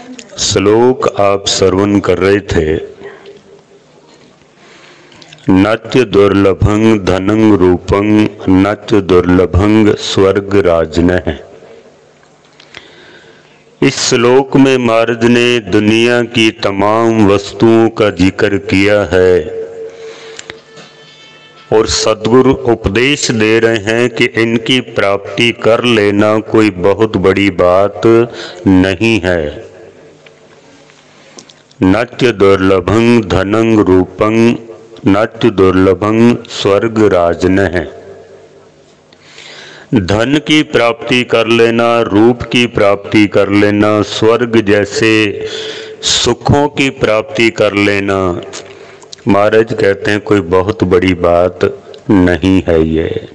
श्लोक आप श्रवण कर रहे थे। नात्य दुर्लभं धनं रूपं नात्य दुर्लभं स्वर्ग राजनः। इस श्लोक में महाराज ने दुनिया की तमाम वस्तुओं का जिक्र किया है और सद्गुरु उपदेश दे रहे हैं कि इनकी प्राप्ति कर लेना कोई बहुत बड़ी बात नहीं है। नात्य दुर्लभं धनं रूपं नात्य दुर्लभं स्वर्ग राजनः। धन की प्राप्ति कर लेना, रूप की प्राप्ति कर लेना, स्वर्ग जैसे सुखों की प्राप्ति कर लेना, महाराज कहते हैं कोई बहुत बड़ी बात नहीं है। ये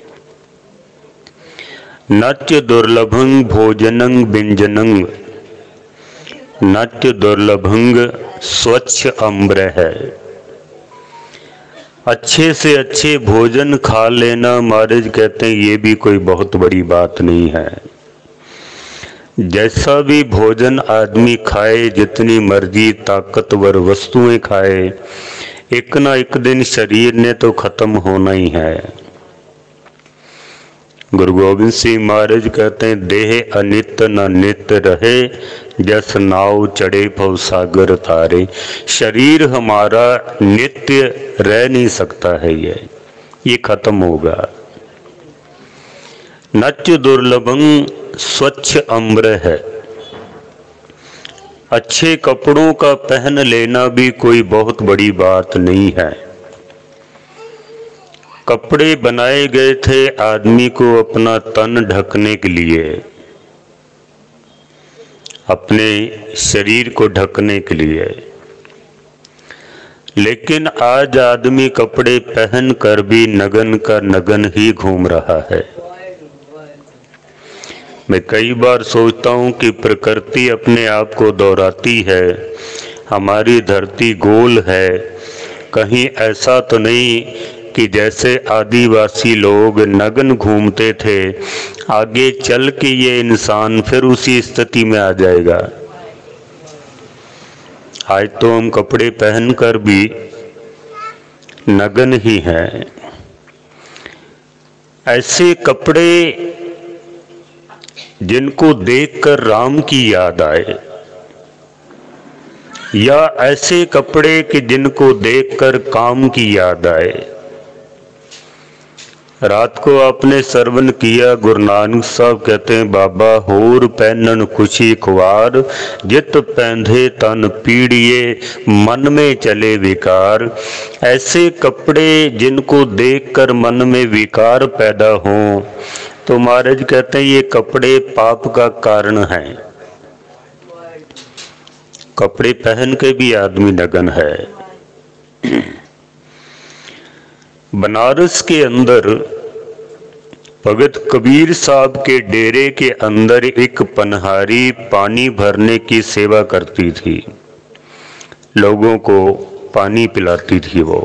नात्य दुर्लभं भोजनं व्यंजनं नात्य दुर्लभं स्वच्छ अम्बर है। अच्छे से अच्छे भोजन खा लेना, महाराज कहते हैं ये भी कोई बहुत बड़ी बात नहीं है। जैसा भी भोजन आदमी खाए, जितनी मर्जी ताकतवर वस्तुएं खाए, एक ना एक दिन शरीर ने तो खत्म होना ही है। गुरु गोविंद सिंह महाराज कहते हैं देह अनित्य न नित्य रहे, जस नाव चढ़े भव सागर तारे। शरीर हमारा नित्य रह नहीं सकता है, ये खत्म होगा। नात्य दुर्लभं स्वच्छ अम्र है। अच्छे कपड़ों का पहन लेना भी कोई बहुत बड़ी बात नहीं है। कपड़े बनाए गए थे आदमी को अपना तन ढकने के लिए, अपने शरीर को ढकने के लिए, लेकिन आज आदमी कपड़े पहन कर भी नगन का नगन ही घूम रहा है। मैं कई बार सोचता हूँ कि प्रकृति अपने आप को दोहराती है। हमारी धरती गोल है, कहीं ऐसा तो नहीं कि जैसे आदिवासी लोग नग्न घूमते थे, आगे चल के ये इंसान फिर उसी स्थिति में आ जाएगा। आज तो हम कपड़े पहनकर भी नग्न ही हैं। ऐसे कपड़े जिनको देखकर राम की याद आए, या ऐसे कपड़े कि जिनको देखकर काम की याद आए। रात को आपने श्रवण किया, गुरु नानक साहब कहते हैं बाबा होर पहनन खुशी खुआर, जित पहंधे तन पीड़िए मन में चले विकार। ऐसे कपड़े जिनको देखकर मन में विकार पैदा हों, तो महाराज कहते हैं ये कपड़े पाप का कारण हैं। कपड़े पहन के भी आदमी नग्न है। बनारस के अंदर भगत कबीर साहब के डेरे के अंदर एक पनहारी पानी भरने की सेवा करती थी, लोगों को पानी पिलाती थी, वो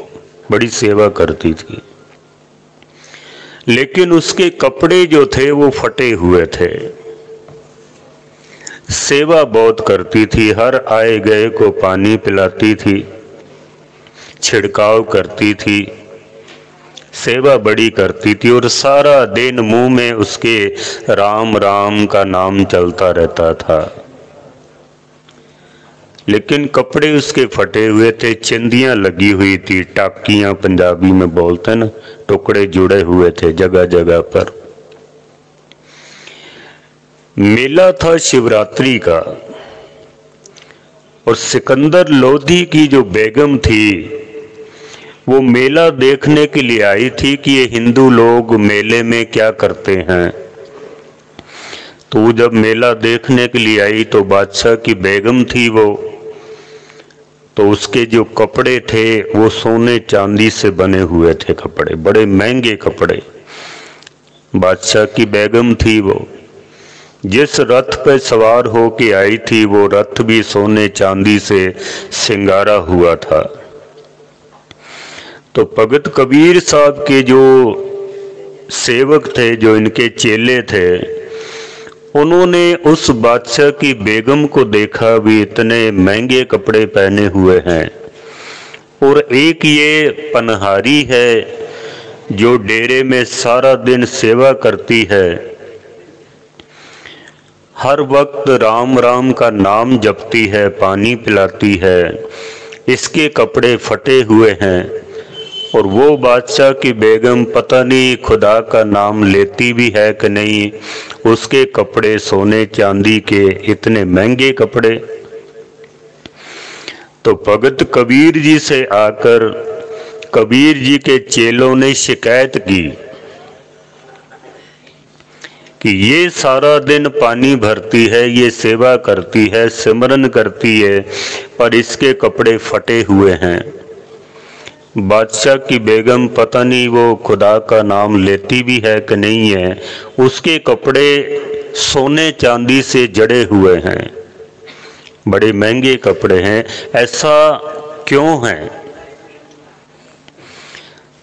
बड़ी सेवा करती थी। लेकिन उसके कपड़े जो थे वो फटे हुए थे। सेवा बहुत करती थी, हर आए गए को पानी पिलाती थी, छिड़काव करती थी, सेवा बड़ी करती थी, और सारा दिन मुंह में उसके राम राम का नाम चलता रहता था। लेकिन कपड़े उसके फटे हुए थे, चिंदियां लगी हुई थी, टाकियां पंजाबी में बोलते हैं ना, टुकड़े जुड़े हुए थे जगह जगह पर। मेला था शिवरात्रि का, और सिकंदर लोधी की जो बेगम थी वो मेला देखने के लिए आई थी कि ये हिंदू लोग मेले में क्या करते हैं। तो जब मेला देखने के लिए आई तो बादशाह की बेगम थी वो, तो उसके जो कपड़े थे वो सोने चांदी से बने हुए थे, कपड़े बड़े महंगे कपड़े। बादशाह की बेगम थी वो, जिस रथ पे सवार होके आई थी वो रथ भी सोने चांदी से सिंगारा हुआ था। तो भगत कबीर साहब के जो सेवक थे, जो इनके चेले थे, उन्होंने उस बादशाह की बेगम को देखा भी इतने महंगे कपड़े पहने हुए हैं, और एक ये पनहारी है जो डेरे में सारा दिन सेवा करती है, हर वक्त राम राम का नाम जपती है, पानी पिलाती है, इसके कपड़े फटे हुए हैं। और वो बादशाह की बेगम पता नहीं खुदा का नाम लेती भी है कि नहीं, उसके कपड़े सोने चांदी के, इतने महंगे कपड़े। तो भगत कबीर जी से आकर कबीर जी के चेलों ने शिकायत की कि ये सारा दिन पानी भरती है, ये सेवा करती है, सिमरन करती है, पर इसके कपड़े फटे हुए हैं। बादशाह की बेगम पता नहीं वो खुदा का नाम लेती भी है कि नहीं है, उसके कपड़े सोने चांदी से जड़े हुए हैं, बड़े महंगे कपड़े हैं, ऐसा क्यों है?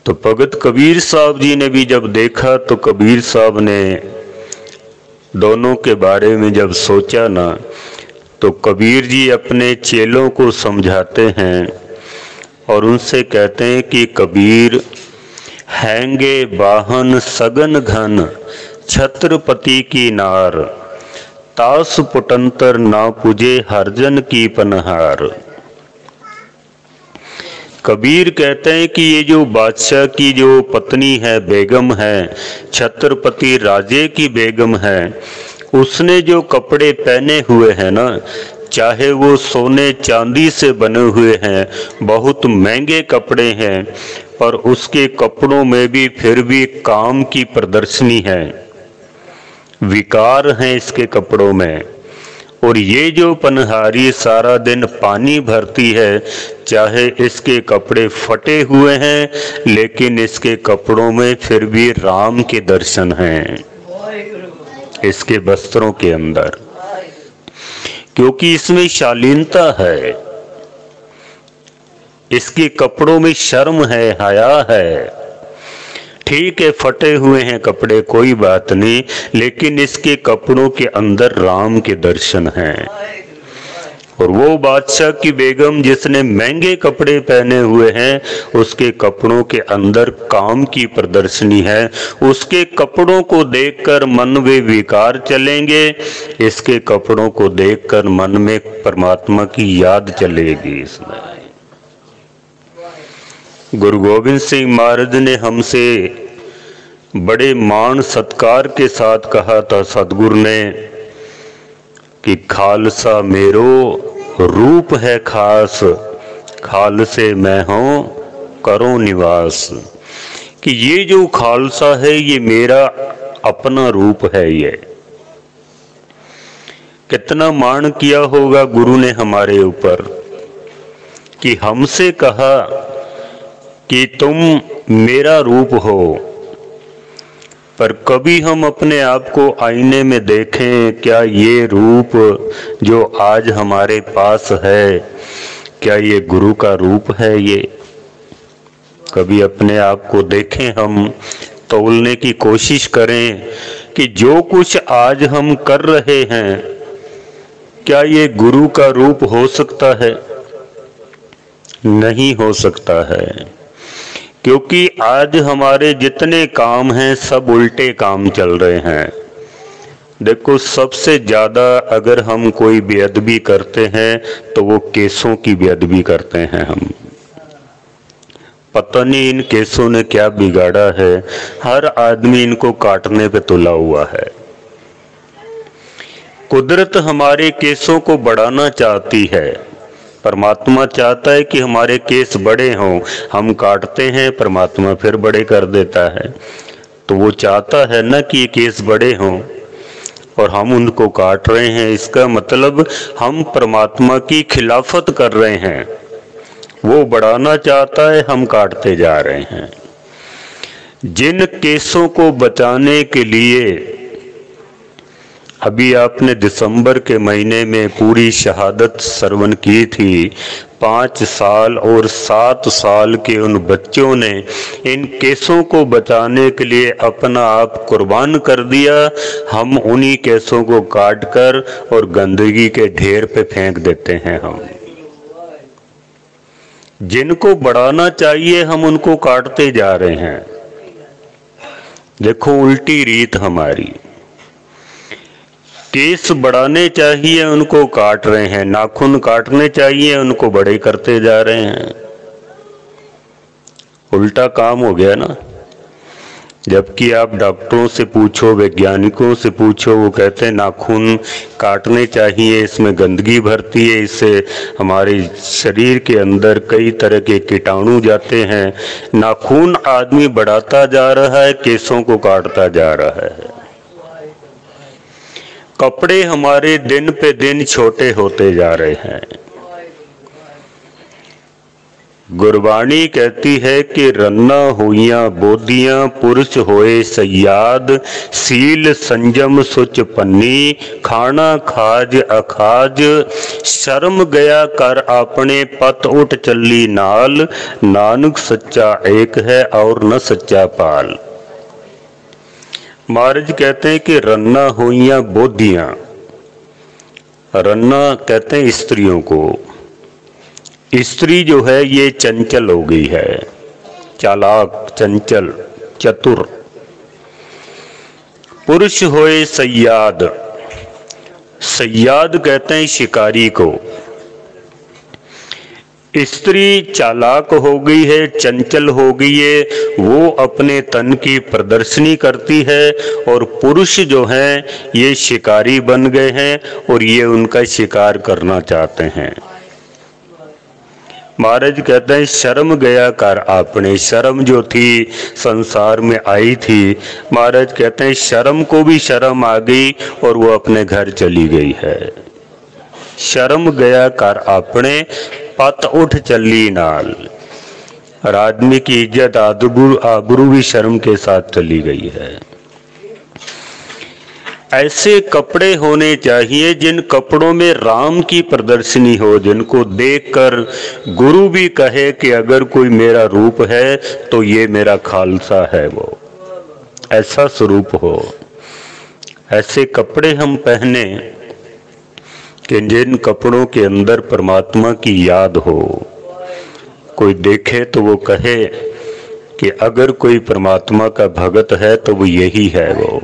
तो भगत कबीर साहब जी ने भी जब देखा तो कबीर साहब ने दोनों के बारे में जब सोचा ना, तो कबीर जी अपने चेलों को समझाते हैं और उनसे कहते हैं कि कबीर हैंगे बाहन सगन घन छत्रपति की नार, तास पुटंतर ना पुजे हरजन की पनहार। कबीर कहते हैं कि ये जो बादशाह की जो पत्नी है, बेगम है, छत्रपति राजे की बेगम है, उसने जो कपड़े पहने हुए हैं ना, चाहे वो सोने चांदी से बने हुए हैं, बहुत महंगे कपड़े हैं, पर उसके कपड़ों में भी फिर भी काम की प्रदर्शनी है, विकार हैं इसके कपड़ों में। और ये जो पनहारी सारा दिन पानी भरती है, चाहे इसके कपड़े फटे हुए हैं, लेकिन इसके कपड़ों में फिर भी राम के दर्शन हैं इसके वस्त्रों के अंदर, क्योंकि इसमें शालीनता है, इसके कपड़ों में शर्म है, हया है। ठीक है, फटे हुए हैं कपड़े, कोई बात नहीं, लेकिन इसके कपड़ों के अंदर राम के दर्शन हैं। और वो बादशाह की बेगम जिसने महंगे कपड़े पहने हुए हैं, उसके कपड़ों के अंदर काम की प्रदर्शनी है, उसके कपड़ों को देखकर मन में विकार चलेंगे, इसके कपड़ों को देखकर मन में परमात्मा की याद चलेगी। इसमें गुरु गोविंद सिंह महाराज ने हमसे बड़े मान सत्कार के साथ कहा था, सतगुरु ने, कि खालसा मेरो रूप है खास, खालसे मैं हूं करो निवास। कि ये जो खालसा है ये मेरा अपना रूप है। ये कितना मान किया होगा गुरु ने हमारे ऊपर, कि हमसे कहा कि तुम मेरा रूप हो। पर कभी हम अपने आप को आईने में देखें, क्या ये रूप जो आज हमारे पास है, क्या ये गुरु का रूप है? ये कभी अपने आप को देखें, हम तौलने की कोशिश करें कि जो कुछ आज हम कर रहे हैं, क्या ये गुरु का रूप हो सकता है? नहीं हो सकता है, क्योंकि आज हमारे जितने काम हैं सब उल्टे काम चल रहे हैं। देखो, सबसे ज्यादा अगर हम कोई बेअदबी करते हैं तो वो केसों की बेअदबी करते हैं हम। पता नहीं इन केसों ने क्या बिगाड़ा है, हर आदमी इनको काटने पे तुला हुआ है। कुदरत हमारे केसों को बढ़ाना चाहती है, परमात्मा चाहता है कि हमारे केस बड़े हों, हम काटते हैं, परमात्मा फिर बड़े कर देता है। तो वो चाहता है ना कि ये केस बड़े हों, और हम उनको काट रहे हैं, इसका मतलब हम परमात्मा की खिलाफत कर रहे हैं। वो बढ़ाना चाहता है, हम काटते जा रहे हैं। जिन केसों को बचाने के लिए अभी आपने दिसंबर के महीने में पूरी शहादत श्रवण की थी, 5 साल और 7 साल के उन बच्चों ने इन केसों को बचाने के लिए अपना आप कुर्बान कर दिया। हम उन्हीं केसों को काट कर और गंदगी के ढेर पे फेंक देते हैं। हम जिनको बढ़ाना चाहिए हम उनको काटते जा रहे हैं। देखो उल्टी रीत हमारी, केस बढ़ाने चाहिए उनको काट रहे हैं, नाखून काटने चाहिए उनको बड़े करते जा रहे हैं। उल्टा काम हो गया ना। जबकि आप डॉक्टरों से पूछो, वैज्ञानिकों से पूछो, वो कहते हैं नाखून काटने चाहिए, इसमें गंदगी भरती है, इससे हमारे शरीर के अंदर कई तरह के कीटाणु जाते हैं। नाखून आदमी बढ़ाता जा रहा है, केसों को काटता जा रहा है। कपड़े हमारे दिन पे दिन छोटे होते जा रहे हैं। गुरबाणी कहती है कि रन्ना हुइयां बोधियां पुरुष होए सयाद, सील संजम सुच पन्नी, खाना खाज अखाज, शर्म गया कर आपने पत उठ चली नाल, नानक सच्चा एक है और न सच्चा पाल। महाराज कहते हैं कि रन्ना हुइयां बोधियां, रन्ना कहते हैं स्त्रियों को। स्त्री जो है ये चंचल हो गई है, चालाक, चंचल, चतुर। पुरुष होए सयाद, सयाद कहते हैं शिकारी को। स्त्री चालाक हो गई है, चंचल हो गई है, वो अपने तन की प्रदर्शनी करती है। और पुरुष जो हैं ये शिकारी बन गए हैं और ये उनका शिकार करना चाहते हैं। महाराज कहते हैं शर्म गया कर आपने, शर्म जो थी संसार में आई थी, महाराज कहते हैं शर्म को भी शर्म आ गई और वो अपने घर चली गई है। शर्म गया कर आपने पत उठ चली नाल, और आदमी की इज्जत आबरू भी शर्म के साथ चली गई है। ऐसे कपड़े होने चाहिए जिन कपड़ों में राम की प्रदर्शनी हो, जिनको देखकर गुरु भी कहे कि अगर कोई मेरा रूप है तो ये मेरा खालसा है। वो ऐसा स्वरूप हो, ऐसे कपड़े हम पहने कि जिन कपड़ों के अंदर परमात्मा की याद हो। कोई देखे तो वो कहे कि अगर कोई परमात्मा का भगत है तो वो यही है। वो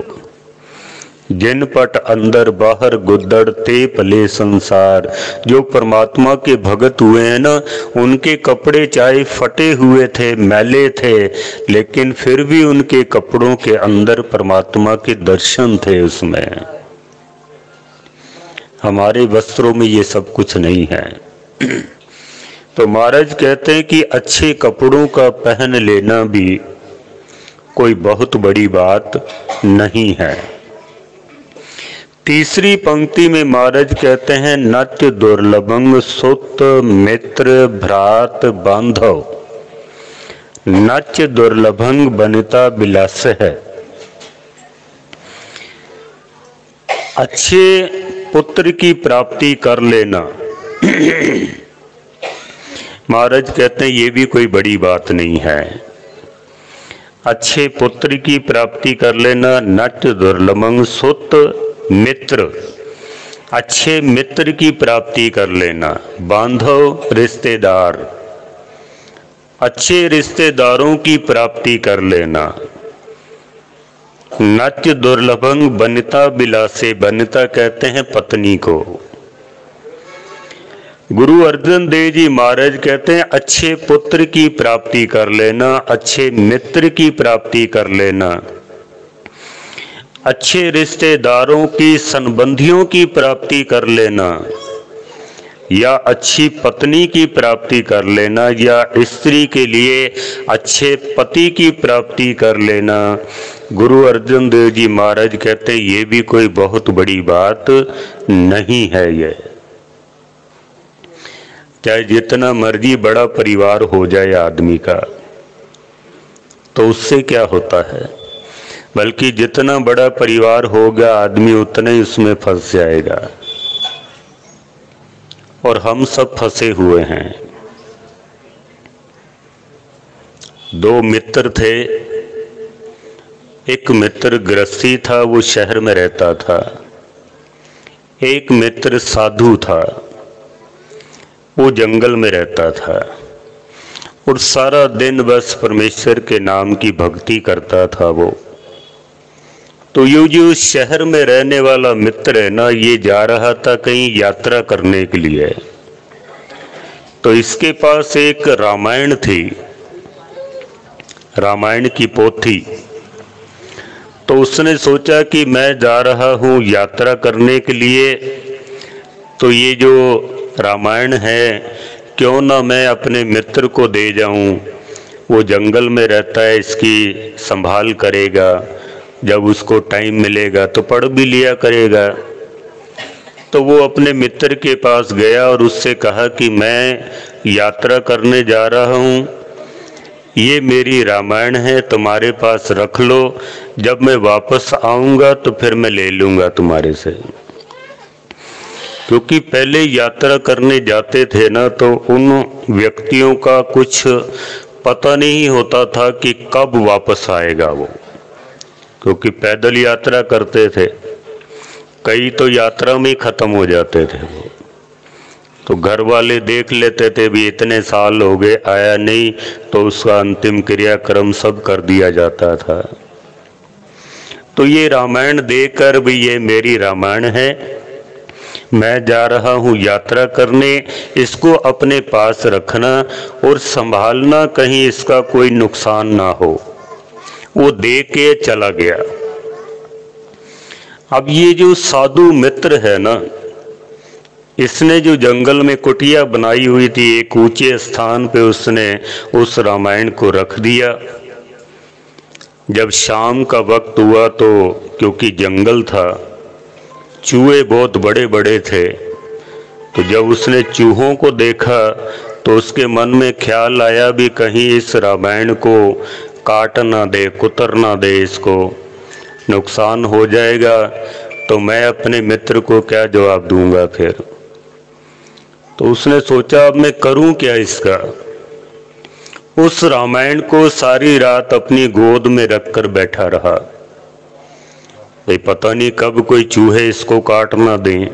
जिन पट अंदर बाहर गुद्दड़ ते पले संसार, जो परमात्मा के भगत हुए हैं ना, उनके कपड़े चाहे फटे हुए थे, मैले थे, लेकिन फिर भी उनके कपड़ों के अंदर परमात्मा के दर्शन थे उसमें। हमारे वस्त्रों में ये सब कुछ नहीं है। तो महाराज कहते हैं कि अच्छे कपड़ों का पहन लेना भी कोई बहुत बड़ी बात नहीं है। तीसरी पंक्ति में महाराज कहते हैं नत्य दुर्लभंग सुत मित्र भ्रात बांधव, नत्य दुर्लभंग बनिता बिलास है। अच्छे पुत्र की प्राप्ति कर लेना महाराज कहते हैं ये भी कोई बड़ी बात नहीं है। अच्छे पुत्र की प्राप्ति कर लेना, नट दुर्लभंग सुत मित्र, अच्छे मित्र की प्राप्ति कर लेना, बांधव रिश्तेदार, अच्छे रिश्तेदारों की प्राप्ति कर लेना। नत्य दुर्लभंग बनिता बिलासे, बनिता कहते हैं पत्नी को। गुरु अर्जन देव जी महाराज कहते हैं अच्छे पुत्र की प्राप्ति कर लेना, अच्छे मित्र की प्राप्ति कर लेना, अच्छे रिश्तेदारों की संबंधियों की प्राप्ति कर लेना, या अच्छी पत्नी की प्राप्ति कर लेना, या स्त्री के लिए अच्छे पति की प्राप्ति कर लेना। गुरु अर्जन देव जी महाराज कहते हैं ये भी कोई बहुत बड़ी बात नहीं है। ये चाहे जितना मर्जी बड़ा परिवार हो जाए आदमी का, तो उससे क्या होता है, बल्कि जितना बड़ा परिवार होगा आदमी उतना ही उसमें फंस जाएगा। और हम सब फंसे हुए हैं। दो मित्र थे। एक मित्र गृहस्थी था, वो शहर में रहता था। एक मित्र साधु था, वो जंगल में रहता था और सारा दिन बस परमेश्वर के नाम की भक्ति करता था वो। तो ये जो शहर में रहने वाला मित्र है ना, ये जा रहा था कहीं यात्रा करने के लिए। तो इसके पास एक रामायण थी, रामायण की पोथी। तो उसने सोचा कि मैं जा रहा हूँ यात्रा करने के लिए, तो ये जो रामायण है क्यों ना मैं अपने मित्र को दे जाऊं, वो जंगल में रहता है, इसकी संभाल करेगा, जब उसको टाइम मिलेगा तो पढ़ भी लिया करेगा। तो वो अपने मित्र के पास गया और उससे कहा कि मैं यात्रा करने जा रहा हूँ, ये मेरी रामायण है, तुम्हारे पास रख लो, जब मैं वापस आऊँगा तो फिर मैं ले लूँगा तुम्हारे से। क्योंकि पहले यात्रा करने जाते थे ना, तो उन व्यक्तियों का कुछ पता नहीं होता था कि कब वापस आएगा वो, क्योंकि पैदल यात्रा करते थे, कई तो यात्रा में ख़त्म हो जाते थे वो। तो घर वाले देख लेते थे भी इतने साल हो गए आया नहीं, तो उसका अंतिम क्रियाक्रम सब कर दिया जाता था। तो ये रामायण देकर भी ये मेरी रामायण है, मैं जा रहा हूँ यात्रा करने, इसको अपने पास रखना और संभालना, कहीं इसका कोई नुकसान ना हो। वो दे के चला गया। अब ये जो साधु मित्र है ना, इसने जो जंगल में कुटिया बनाई हुई थी, एक ऊंचे स्थान पे उसने उस रामायण को रख दिया। जब शाम का वक्त हुआ तो क्योंकि जंगल था, चूहे बहुत बड़े बड़े थे, तो जब उसने चूहों को देखा तो उसके मन में ख्याल आया भी कहीं इस रामायण को काट ना दे, कुतर ना दे, इसको नुकसान हो जाएगा तो मैं अपने मित्र को क्या जवाब दूंगा फिर। तो उसने सोचा अब मैं करूं क्या इसका। उस रामायण को सारी रात अपनी गोद में रखकर बैठा रहा, भाई पता नहीं कब कोई चूहे इसको काट ना दें,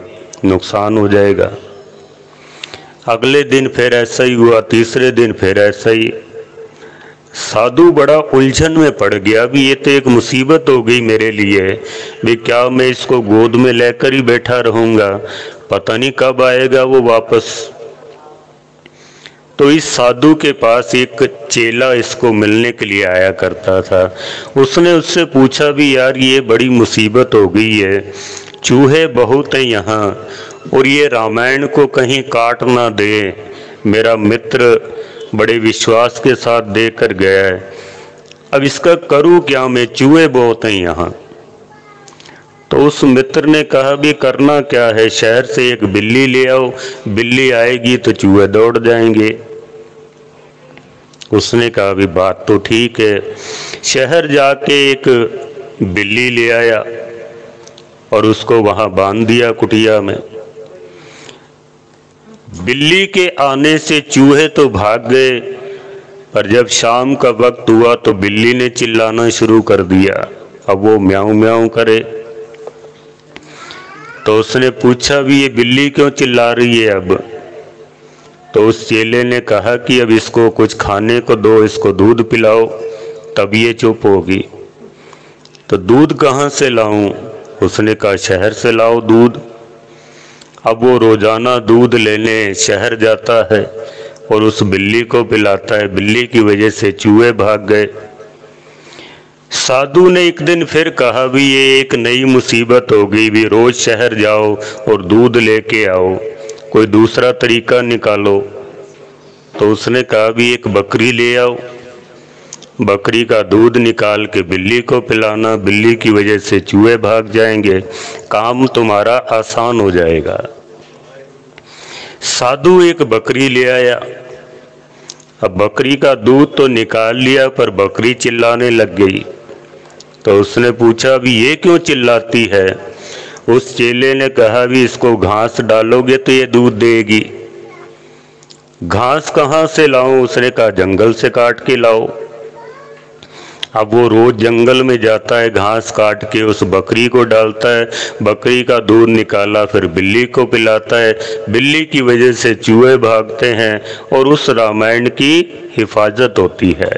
नुकसान हो जाएगा। अगले दिन फिर ऐसा ही हुआ, तीसरे दिन फिर ऐसा ही। साधु बड़ा उलझन में पड़ गया, भी ये तो एक मुसीबत हो गई मेरे लिए, भी क्या मैं इसको गोद में लेकर ही बैठा रहूँगा, पता नहीं कब आएगा वो वापस। तो इस साधु के पास एक चेला इसको मिलने के लिए आया करता था। उसने उससे पूछा भी यार ये बड़ी मुसीबत हो गई है, चूहे बहुत हैं यहाँ और ये रामायण को कहीं काट ना दे, मेरा मित्र बड़े विश्वास के साथ देकर गया है, अब इसका करूँ क्या मैं, चूहे बहुत हैं यहाँ। तो उस मित्र ने कहा भी करना क्या है, शहर से एक बिल्ली ले आओ, बिल्ली आएगी तो चूहे दौड़ जाएंगे। उसने कहा भी बात तो ठीक है। शहर जाके एक बिल्ली ले आया और उसको वहां बांध दिया कुटिया में। बिल्ली के आने से चूहे तो भाग गए, पर जब शाम का वक्त हुआ तो बिल्ली ने चिल्लाना शुरू कर दिया, अब वो म्याऊं म्याऊं करे। तो उसने पूछा भी ये बिल्ली क्यों चिल्ला रही है अब। तो उस चेले ने कहा कि अब इसको कुछ खाने को दो, इसको दूध पिलाओ, तब ये चुप होगी। तो दूध कहाँ से लाऊं? उसने कहा शहर से लाओ दूध। अब वो रोजाना दूध लेने शहर जाता है और उस बिल्ली को पिलाता है, बिल्ली की वजह से चूहे भाग गए। साधु ने एक दिन फिर कहा भी ये एक नई मुसीबत हो गई, भी रोज शहर जाओ और दूध लेके आओ, कोई दूसरा तरीका निकालो। तो उसने कहा भी एक बकरी ले आओ, बकरी का दूध निकाल के बिल्ली को पिलाना, बिल्ली की वजह से चूहे भाग जाएंगे, काम तुम्हारा आसान हो जाएगा। साधु एक बकरी ले आया। अब बकरी का दूध तो निकाल लिया, पर बकरी चिल्लाने लग गई। तो उसने पूछा भी ये क्यों चिल्लाती है। उस चेले ने कहा भी इसको घास डालोगे तो ये दूध देगी। घास कहाँ से लाऊं? उसने कहा जंगल से काट के लाओ। अब वो रोज जंगल में जाता है, घास काट के उस बकरी को डालता है, बकरी का दूध निकाला फिर बिल्ली को पिलाता है, बिल्ली की वजह से चूहे भागते हैं और उस रामायण की हिफाजत होती है।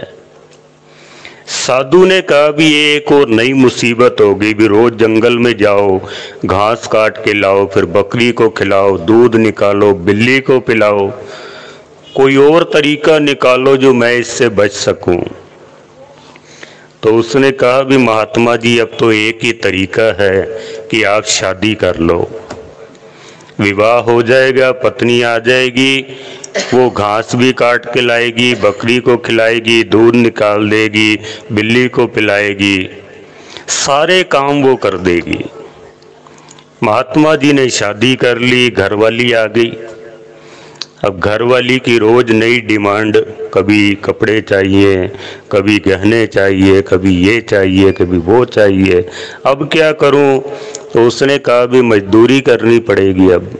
साधु ने कहा भी ये एक और नई मुसीबत हो गई, भी रोज जंगल में जाओ, घास काट के लाओ, फिर बकरी को खिलाओ, दूध निकालो, बिल्ली को पिलाओ, कोई और तरीका निकालो जो मैं इससे बच सकूं। तो उसने कहा भी महात्मा जी अब तो एक ही तरीका है कि आप शादी कर लो, विवाह हो जाएगा, पत्नी आ जाएगी, वो घास भी काट के लाएगी, बकरी को खिलाएगी, दूध निकाल देगी, बिल्ली को पिलाएगी, सारे काम वो कर देगी। महात्मा जी ने शादी कर ली, घरवाली आ गई। अब घरवाली की रोज नई डिमांड, कभी कपड़े चाहिए, कभी गहने चाहिए, कभी ये चाहिए, कभी वो चाहिए। अब क्या करूं? तो उसने कहा भी मजदूरी करनी पड़ेगी, अब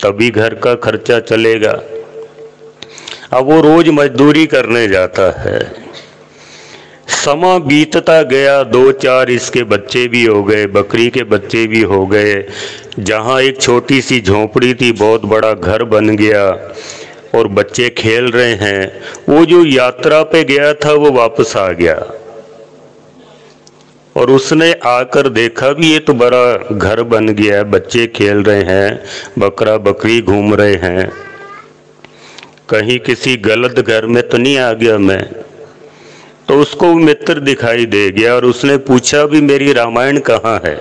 तभी घर का खर्चा चलेगा। अब वो रोज मजदूरी करने जाता है। समा बीतता गया, 2-4 इसके बच्चे भी हो गए, बकरी के बच्चे भी हो गए। जहाँ एक छोटी सी झोपड़ी थी बहुत बड़ा घर बन गया और बच्चे खेल रहे हैं। वो जो यात्रा पे गया था वो वापस आ गया और उसने आकर देखा भी ये तो बड़ा घर बन गया है, बच्चे खेल रहे हैं, बकरा बकरी घूम रहे हैं, कहीं किसी गलत घर में तो नहीं आ गया मैं। तो उसको मित्र दिखाई दे गया और उसने पूछा भी मेरी रामायण कहाँ है।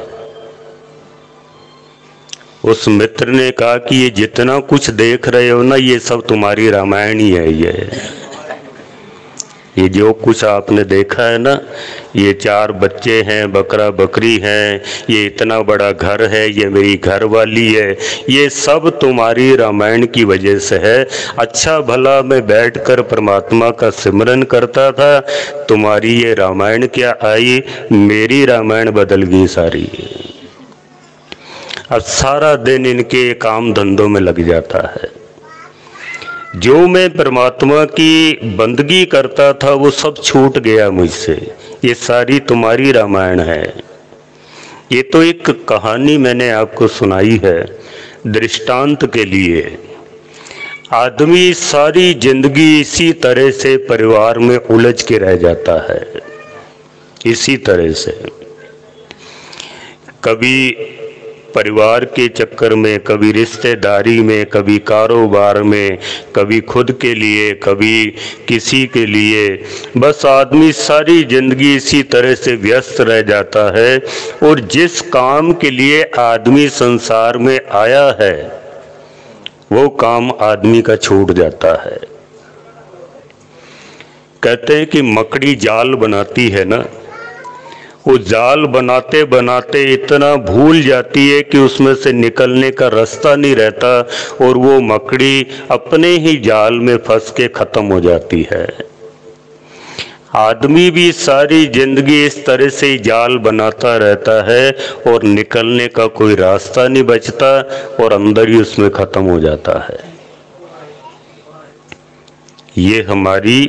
उस मित्र ने कहा कि ये जितना कुछ देख रहे हो ना ये सब तुम्हारी रामायण ही है। ये जो कुछ आपने देखा है ना, ये 4 बच्चे हैं, बकरा बकरी हैं, ये इतना बड़ा घर है, ये मेरी घरवाली है, ये सब तुम्हारी रामायण की वजह से है। अच्छा भला मैं बैठकर परमात्मा का सिमरन करता था, तुम्हारी ये रामायण क्या आई, मेरी रामायण बदल गई सारी। अब सारा दिन इनके काम धंधों में लग जाता है। जो मैं परमात्मा की बंदगी करता था वो सब छूट गया मुझसे, ये सारी तुम्हारी रामायण है। ये तो एक कहानी मैंने आपको सुनाई है दृष्टांत के लिए। आदमी सारी जिंदगी इसी तरह से परिवार में उलझ के रह जाता है, इसी तरह से, कभी परिवार के चक्कर में, कभी रिश्तेदारी में, कभी कारोबार में, कभी खुद के लिए, कभी किसी के लिए। बस आदमी सारी जिंदगी इसी तरह से व्यस्त रह जाता है और जिस काम के लिए आदमी संसार में आया है वो काम आदमी का छूट जाता है। कहते हैं कि मकड़ी जाल बनाती है ना, वो जाल बनाते बनाते इतना भूल जाती है कि उसमें से निकलने का रास्ता नहीं रहता और वो मकड़ी अपने ही जाल में फंस के ख़त्म हो जाती है। आदमी भी सारी जिंदगी इस तरह से ही जाल बनाता रहता है और निकलने का कोई रास्ता नहीं बचता और अंदर ही उसमें ख़त्म हो जाता है। ये हमारी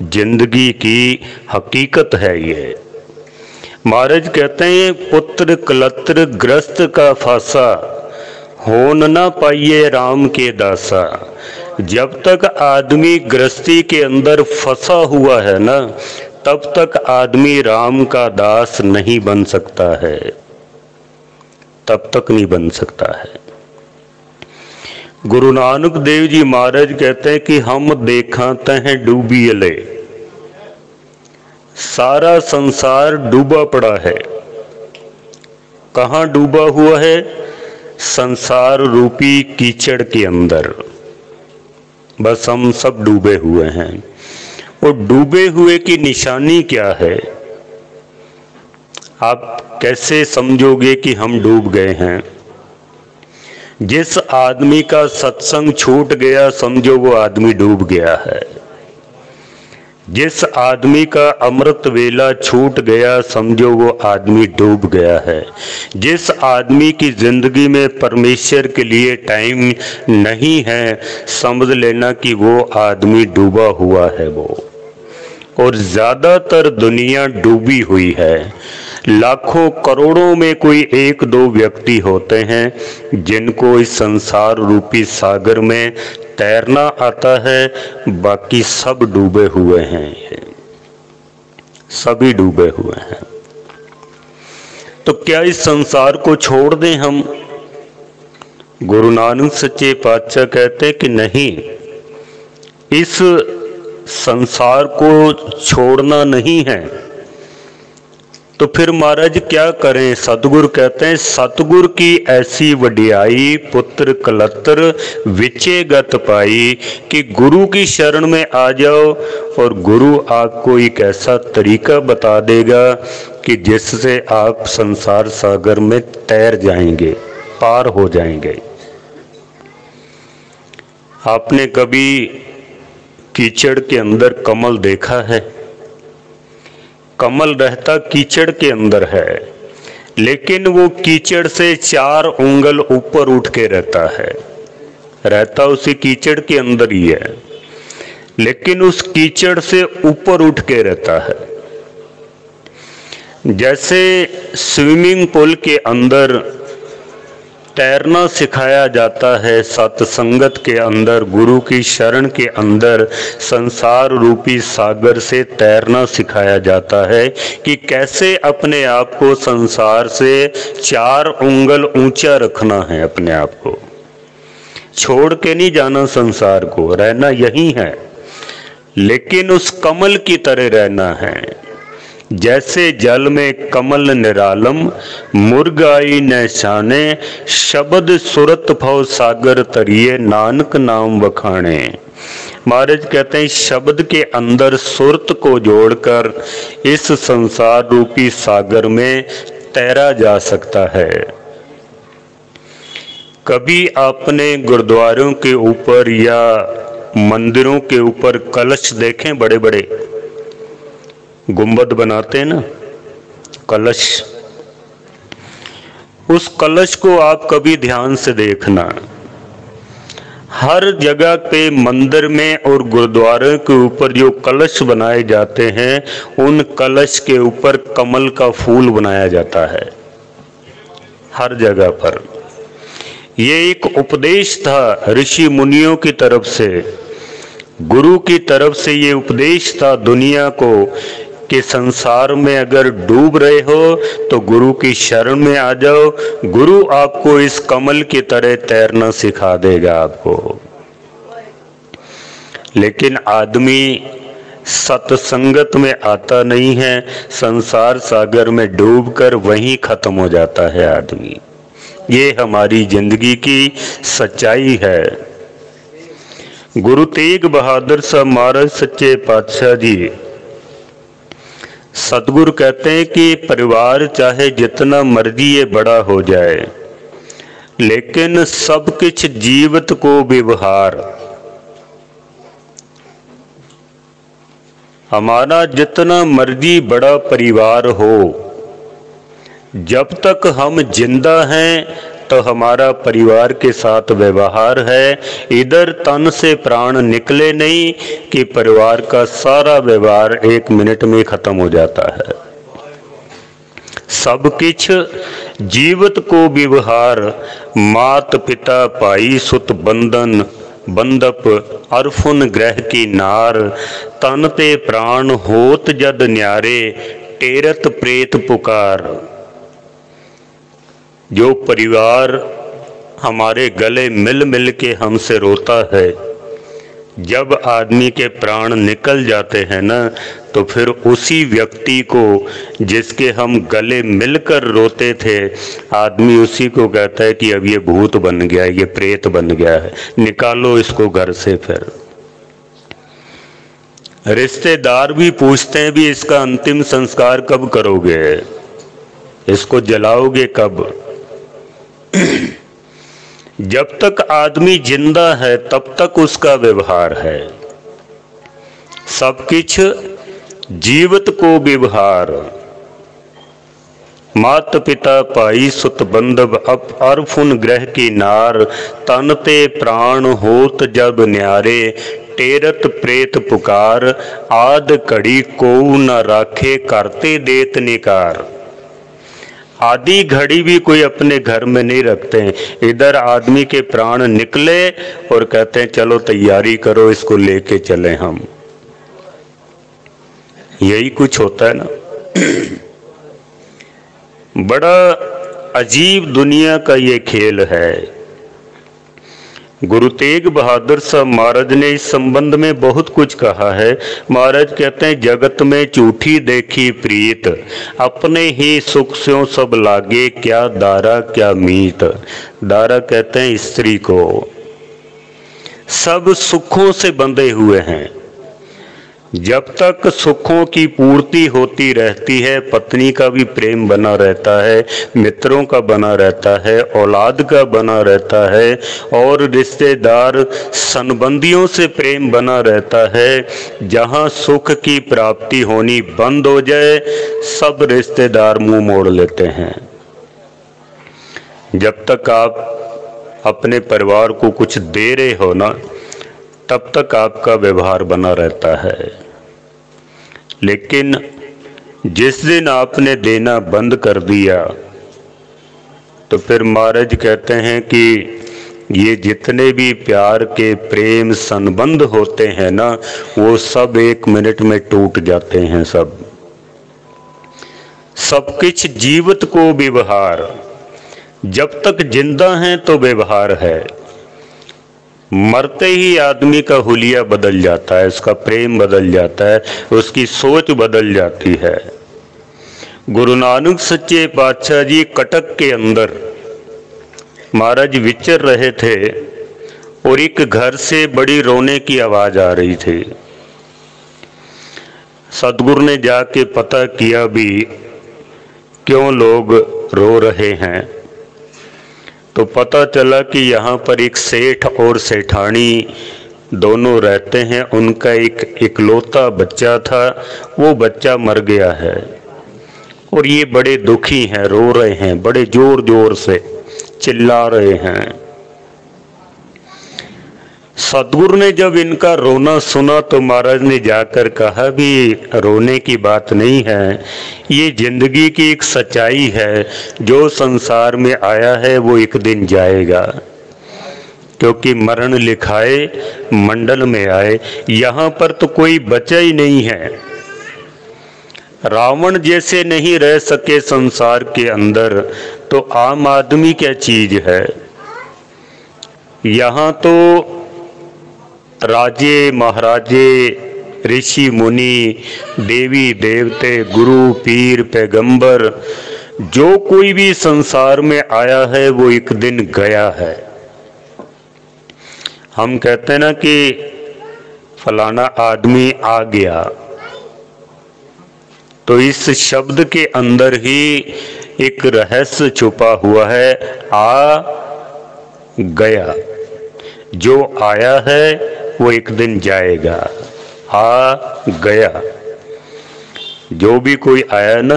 जिंदगी की हकीकत है। ये महाराज कहते हैं पुत्र कलत्र ग्रस्त का फासा, होन न पाइये राम के दासा। जब तक आदमी गृहस्थी के अंदर फंसा हुआ है ना, तब तक आदमी राम का दास नहीं बन सकता है, तब तक नहीं बन सकता है। गुरु नानक देव जी महाराज कहते हैं कि हम देखाते हैं डूबियले, सारा संसार डूबा पड़ा है। कहाँ डूबा हुआ है? संसार रूपी कीचड़ के अंदर। बस हम सब डूबे हुए हैं। और डूबे हुए की निशानी क्या है? आप कैसे समझोगे कि हम डूब गए हैं? जिस आदमी का सत्संग छूट गया समझो वो आदमी डूब गया है। जिस आदमी का अमृत वेला छूट गया समझो वो आदमी डूब गया है। जिस आदमी की जिंदगी में परमेश्वर के लिए टाइम नहीं है समझ लेना कि वो आदमी डूबा हुआ है वो। और ज़्यादातर दुनिया डूबी हुई है। लाखों करोड़ों में कोई एक दो व्यक्ति होते हैं जिनको इस संसार रूपी सागर में तैरना आता है, बाकी सब डूबे हुए हैं, सभी डूबे हुए हैं। तो क्या इस संसार को छोड़ दें हम? गुरु नानक सच्चे पातशाह कहते कि नहीं, इस संसार को छोड़ना नहीं है। तो फिर महाराज क्या करें? सतगुरु कहते हैं, सतगुरु की ऐसी वडियाई पुत्र कलत्र विचे गत पाई कि गुरु की शरण में आ जाओ और गुरु आपको एक ऐसा तरीका बता देगा कि जिससे आप संसार सागर में तैर जाएंगे, पार हो जाएंगे। आपने कभी कीचड़ के अंदर कमल देखा है? कमल रहता कीचड़ के अंदर है, लेकिन वो कीचड़ से 4 उंगल ऊपर उठ के रहता उसी कीचड़ के अंदर ही है, लेकिन उस कीचड़ से ऊपर उठ के रहता है। जैसे स्विमिंग पूल के अंदर तैरना सिखाया जाता है, सत्संगत के अंदर, गुरु की शरण के अंदर संसार रूपी सागर से तैरना सिखाया जाता है कि कैसे अपने आप को संसार से 4 उंगल ऊंचा रखना है। अपने आप को छोड़ के नहीं जाना, संसार को रहना यही है, लेकिन उस कमल की तरह रहना है। जैसे जल में कमल निरालम, मुर्गाई न शाने, शब्द सुरत भव सागर तरिए, नानक नाम बखाने। महाराज कहते हैं शब्द के अंदर सुरत को जोड़कर इस संसार रूपी सागर में तैरा जा सकता है। कभी आपने गुरुद्वारों के ऊपर या मंदिरों के ऊपर कलश देखें? बड़े बड़े गुंबद बनाते हैं ना, कलश। उस कलश को आप कभी ध्यान से देखना, हर जगह पे मंदिर में और गुरुद्वारे के ऊपर जो कलश बनाए जाते हैं, उन कलश के ऊपर कमल का फूल बनाया जाता है हर जगह पर। ये एक उपदेश था ऋषि मुनियों की तरफ से, गुरु की तरफ से ये उपदेश था दुनिया को कि संसार में अगर डूब रहे हो तो गुरु की शरण में आ जाओ, गुरु आपको इस कमल की तरह तैरना सिखा देगा आपको। लेकिन आदमी सत्संगत में आता नहीं है, संसार सागर में डूबकर वहीं खत्म हो जाता है आदमी। ये हमारी जिंदगी की सच्चाई है। गुरु तेग बहादुर साहब महाराज सच्चे पातशाह जी सतगुरु कहते हैं कि परिवार चाहे जितना मर्जी ये बड़ा हो जाए, लेकिन सब कुछ जीवित को व्यवहार। हमारा जितना मर्जी बड़ा परिवार हो, जब तक हम जिंदा हैं तो हमारा परिवार के साथ व्यवहार है। इधर तन से प्राण निकले नहीं कि परिवार का सारा व्यवहार 1 मिनट में खत्म हो जाता है। सब कुछ जीवित को व्यवहार, मात पिता भाई सुत बंधन बंदप, अरफुन ग्रह की नार, तन ते प्राण होत जद न्यारे, टेरत प्रेत पुकार। जो परिवार हमारे गले मिल मिल के हमसे रोता है, जब आदमी के प्राण निकल जाते हैं ना, तो फिर उसी व्यक्ति को जिसके हम गले मिलकर रोते थे, आदमी उसी को कहता है कि अब ये भूत बन गया है, ये प्रेत बन गया है, निकालो इसको घर से। फिर रिश्तेदार भी पूछते हैं भी इसका अंतिम संस्कार कब करोगे, इसको जलाओगे कब। जब तक आदमी जिंदा है तब तक उसका व्यवहार है। सब कुछ जीवित को व्यवहार, मात पिता भाई सुत बंधव अरफुन ग्रह की नार, तन ते प्राण होत जब न्यारे, टेरत प्रेत पुकार, आद घड़ी को न राखे करते देत निकार। आदि घड़ी भी कोई अपने घर में नहीं रखते हैं। इधर आदमी के प्राण निकले और कहते हैं चलो तैयारी करो, इसको लेके चले हम। यही कुछ होता है ना। बड़ा अजीब दुनिया का ये खेल है। गुरु तेग बहादुर साहब महाराज ने इस संबंध में बहुत कुछ कहा है। महाराज कहते हैं जगत में झूठी देखी प्रीत, अपने ही सुख स्यों सब लागे, क्या दारा क्या मीत। दारा कहते हैं स्त्री को। सब सुखों से बंधे हुए हैं। जब तक सुखों की पूर्ति होती रहती है, पत्नी का भी प्रेम बना रहता है, मित्रों का बना रहता है, औलाद का बना रहता है, और रिश्तेदार संबंधियों से प्रेम बना रहता है। जहां सुख की प्राप्ति होनी बंद हो जाए, सब रिश्तेदार मुंह मोड़ लेते हैं। जब तक आप अपने परिवार को कुछ दे रहे हो ना, तब तक आपका व्यवहार बना रहता है। लेकिन जिस दिन आपने देना बंद कर दिया, तो फिर महाराज कहते हैं कि ये जितने भी प्यार के प्रेम संबंध होते हैं ना, वो सब 1 मिनट में टूट जाते हैं। सब कुछ जीवित को व्यवहार, जब तक जिंदा हैं तो व्यवहार है, मरते ही आदमी का हुलिया बदल जाता है, उसका प्रेम बदल जाता है, उसकी सोच बदल जाती है। गुरु नानक सच्चे पातशाह जी कटक के अंदर महाराज विचर रहे थे और एक घर से बड़ी रोने की आवाज आ रही थी। सतगुरु ने जाके पता किया भी क्यों लोग रो रहे हैं, तो पता चला कि यहाँ पर एक सेठ और सेठानी दोनों रहते हैं। उनका एक इकलौता बच्चा था, वो बच्चा मर गया है और ये बड़े दुखी हैं, रो रहे हैं, बड़े जोर जोर से चिल्ला रहे हैं। सतगुरु ने जब इनका रोना सुना तो महाराज ने जाकर कहा भी रोने की बात नहीं है, ये जिंदगी की एक सच्चाई है। जो संसार में आया है वो एक दिन जाएगा, क्योंकि मरण लिखाए मंडल में आए। यहाँ पर तो कोई बचा ही नहीं है। रावण जैसे नहीं रह सके संसार के अंदर, तो आम आदमी क्या चीज है। यहाँ तो राजे महाराजे, ऋषि मुनि, देवी देवते, गुरु पीर पैगंबर, जो कोई भी संसार में आया है वो एक दिन गया है। हम कहते हैं ना कि फलाना आदमी आ गया, तो इस शब्द के अंदर ही एक रहस्य छुपा हुआ है। आ गया, जो आया है वो एक दिन जाएगा। आ गया, जो भी कोई आया ना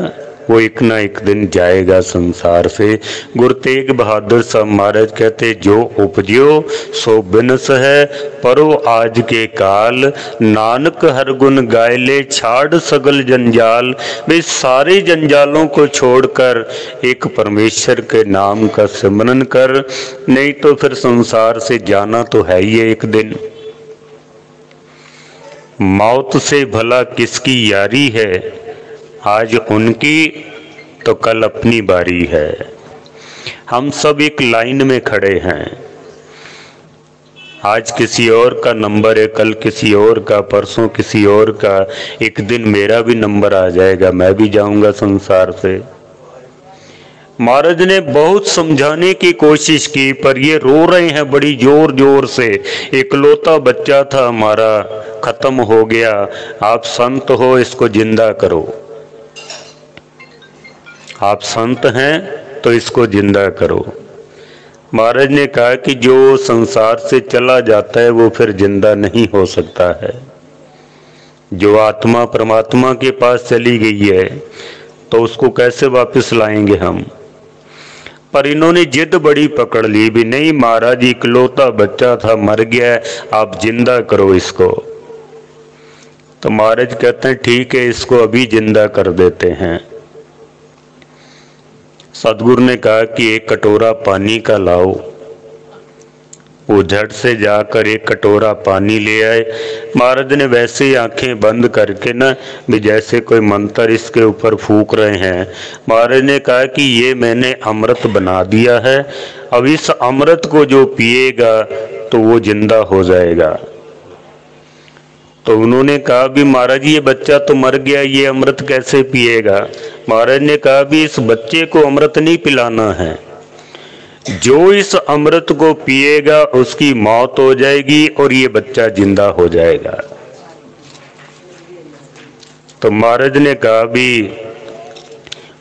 वो एक ना एक दिन जाएगा संसार से। गुरु तेग बहादुर साहब महाराज कहते, जो उपजियो सो बिनस है, परो आज के काल, नानक हर गुण गाय ले, छाड़ सगल जंजाल। वे सारे जंजालों को छोड़कर एक परमेश्वर के नाम का सिमरन कर, नहीं तो फिर संसार से जाना तो है ही एक दिन। मौत से भला किसकी यारी है, आज उनकी तो कल अपनी बारी है। हम सब एक लाइन में खड़े हैं। आज किसी और का नंबर है, कल किसी और का, परसों किसी और का, एक दिन मेरा भी नंबर आ जाएगा, मैं भी जाऊंगा संसार से। महाराज ने बहुत समझाने की कोशिश की, पर ये रो रहे हैं बड़ी जोर जोर से। इकलौता बच्चा था हमारा, खत्म हो गया। आप संत हो, इसको जिंदा करो। आप संत हैं तो इसको जिंदा करो। महाराज ने कहा कि जो संसार से चला जाता है वो फिर जिंदा नहीं हो सकता है। जो आत्मा परमात्मा के पास चली गई है तो उसको कैसे वापस लाएंगे हम। पर इन्होंने जिद बड़ी पकड़ ली भी नहीं महाराज, इकलौता बच्चा था, मर गया है, आप जिंदा करो इसको। तो महाराज कहते हैं ठीक है, इसको अभी जिंदा कर देते हैं। सतगुरु ने कहा कि एक कटोरा पानी का लाओ। वो झट से जाकर एक कटोरा पानी ले आए। महाराज ने वैसे ही आंखें बंद करके ना भी जैसे कोई मंत्र इसके ऊपर फूंक रहे हैं। महाराज ने कहा कि ये मैंने अमृत बना दिया है, अब इस अमृत को जो पिएगा तो वो जिंदा हो जाएगा। तो उन्होंने कहा भी महाराज ये बच्चा तो मर गया, ये अमृत कैसे पिएगा? महाराज ने कहा भी इस बच्चे को अमृत नहीं पिलाना है, जो इस अमृत को पिएगा उसकी मौत हो जाएगी और ये बच्चा जिंदा हो जाएगा। तो महाराज ने कहा भी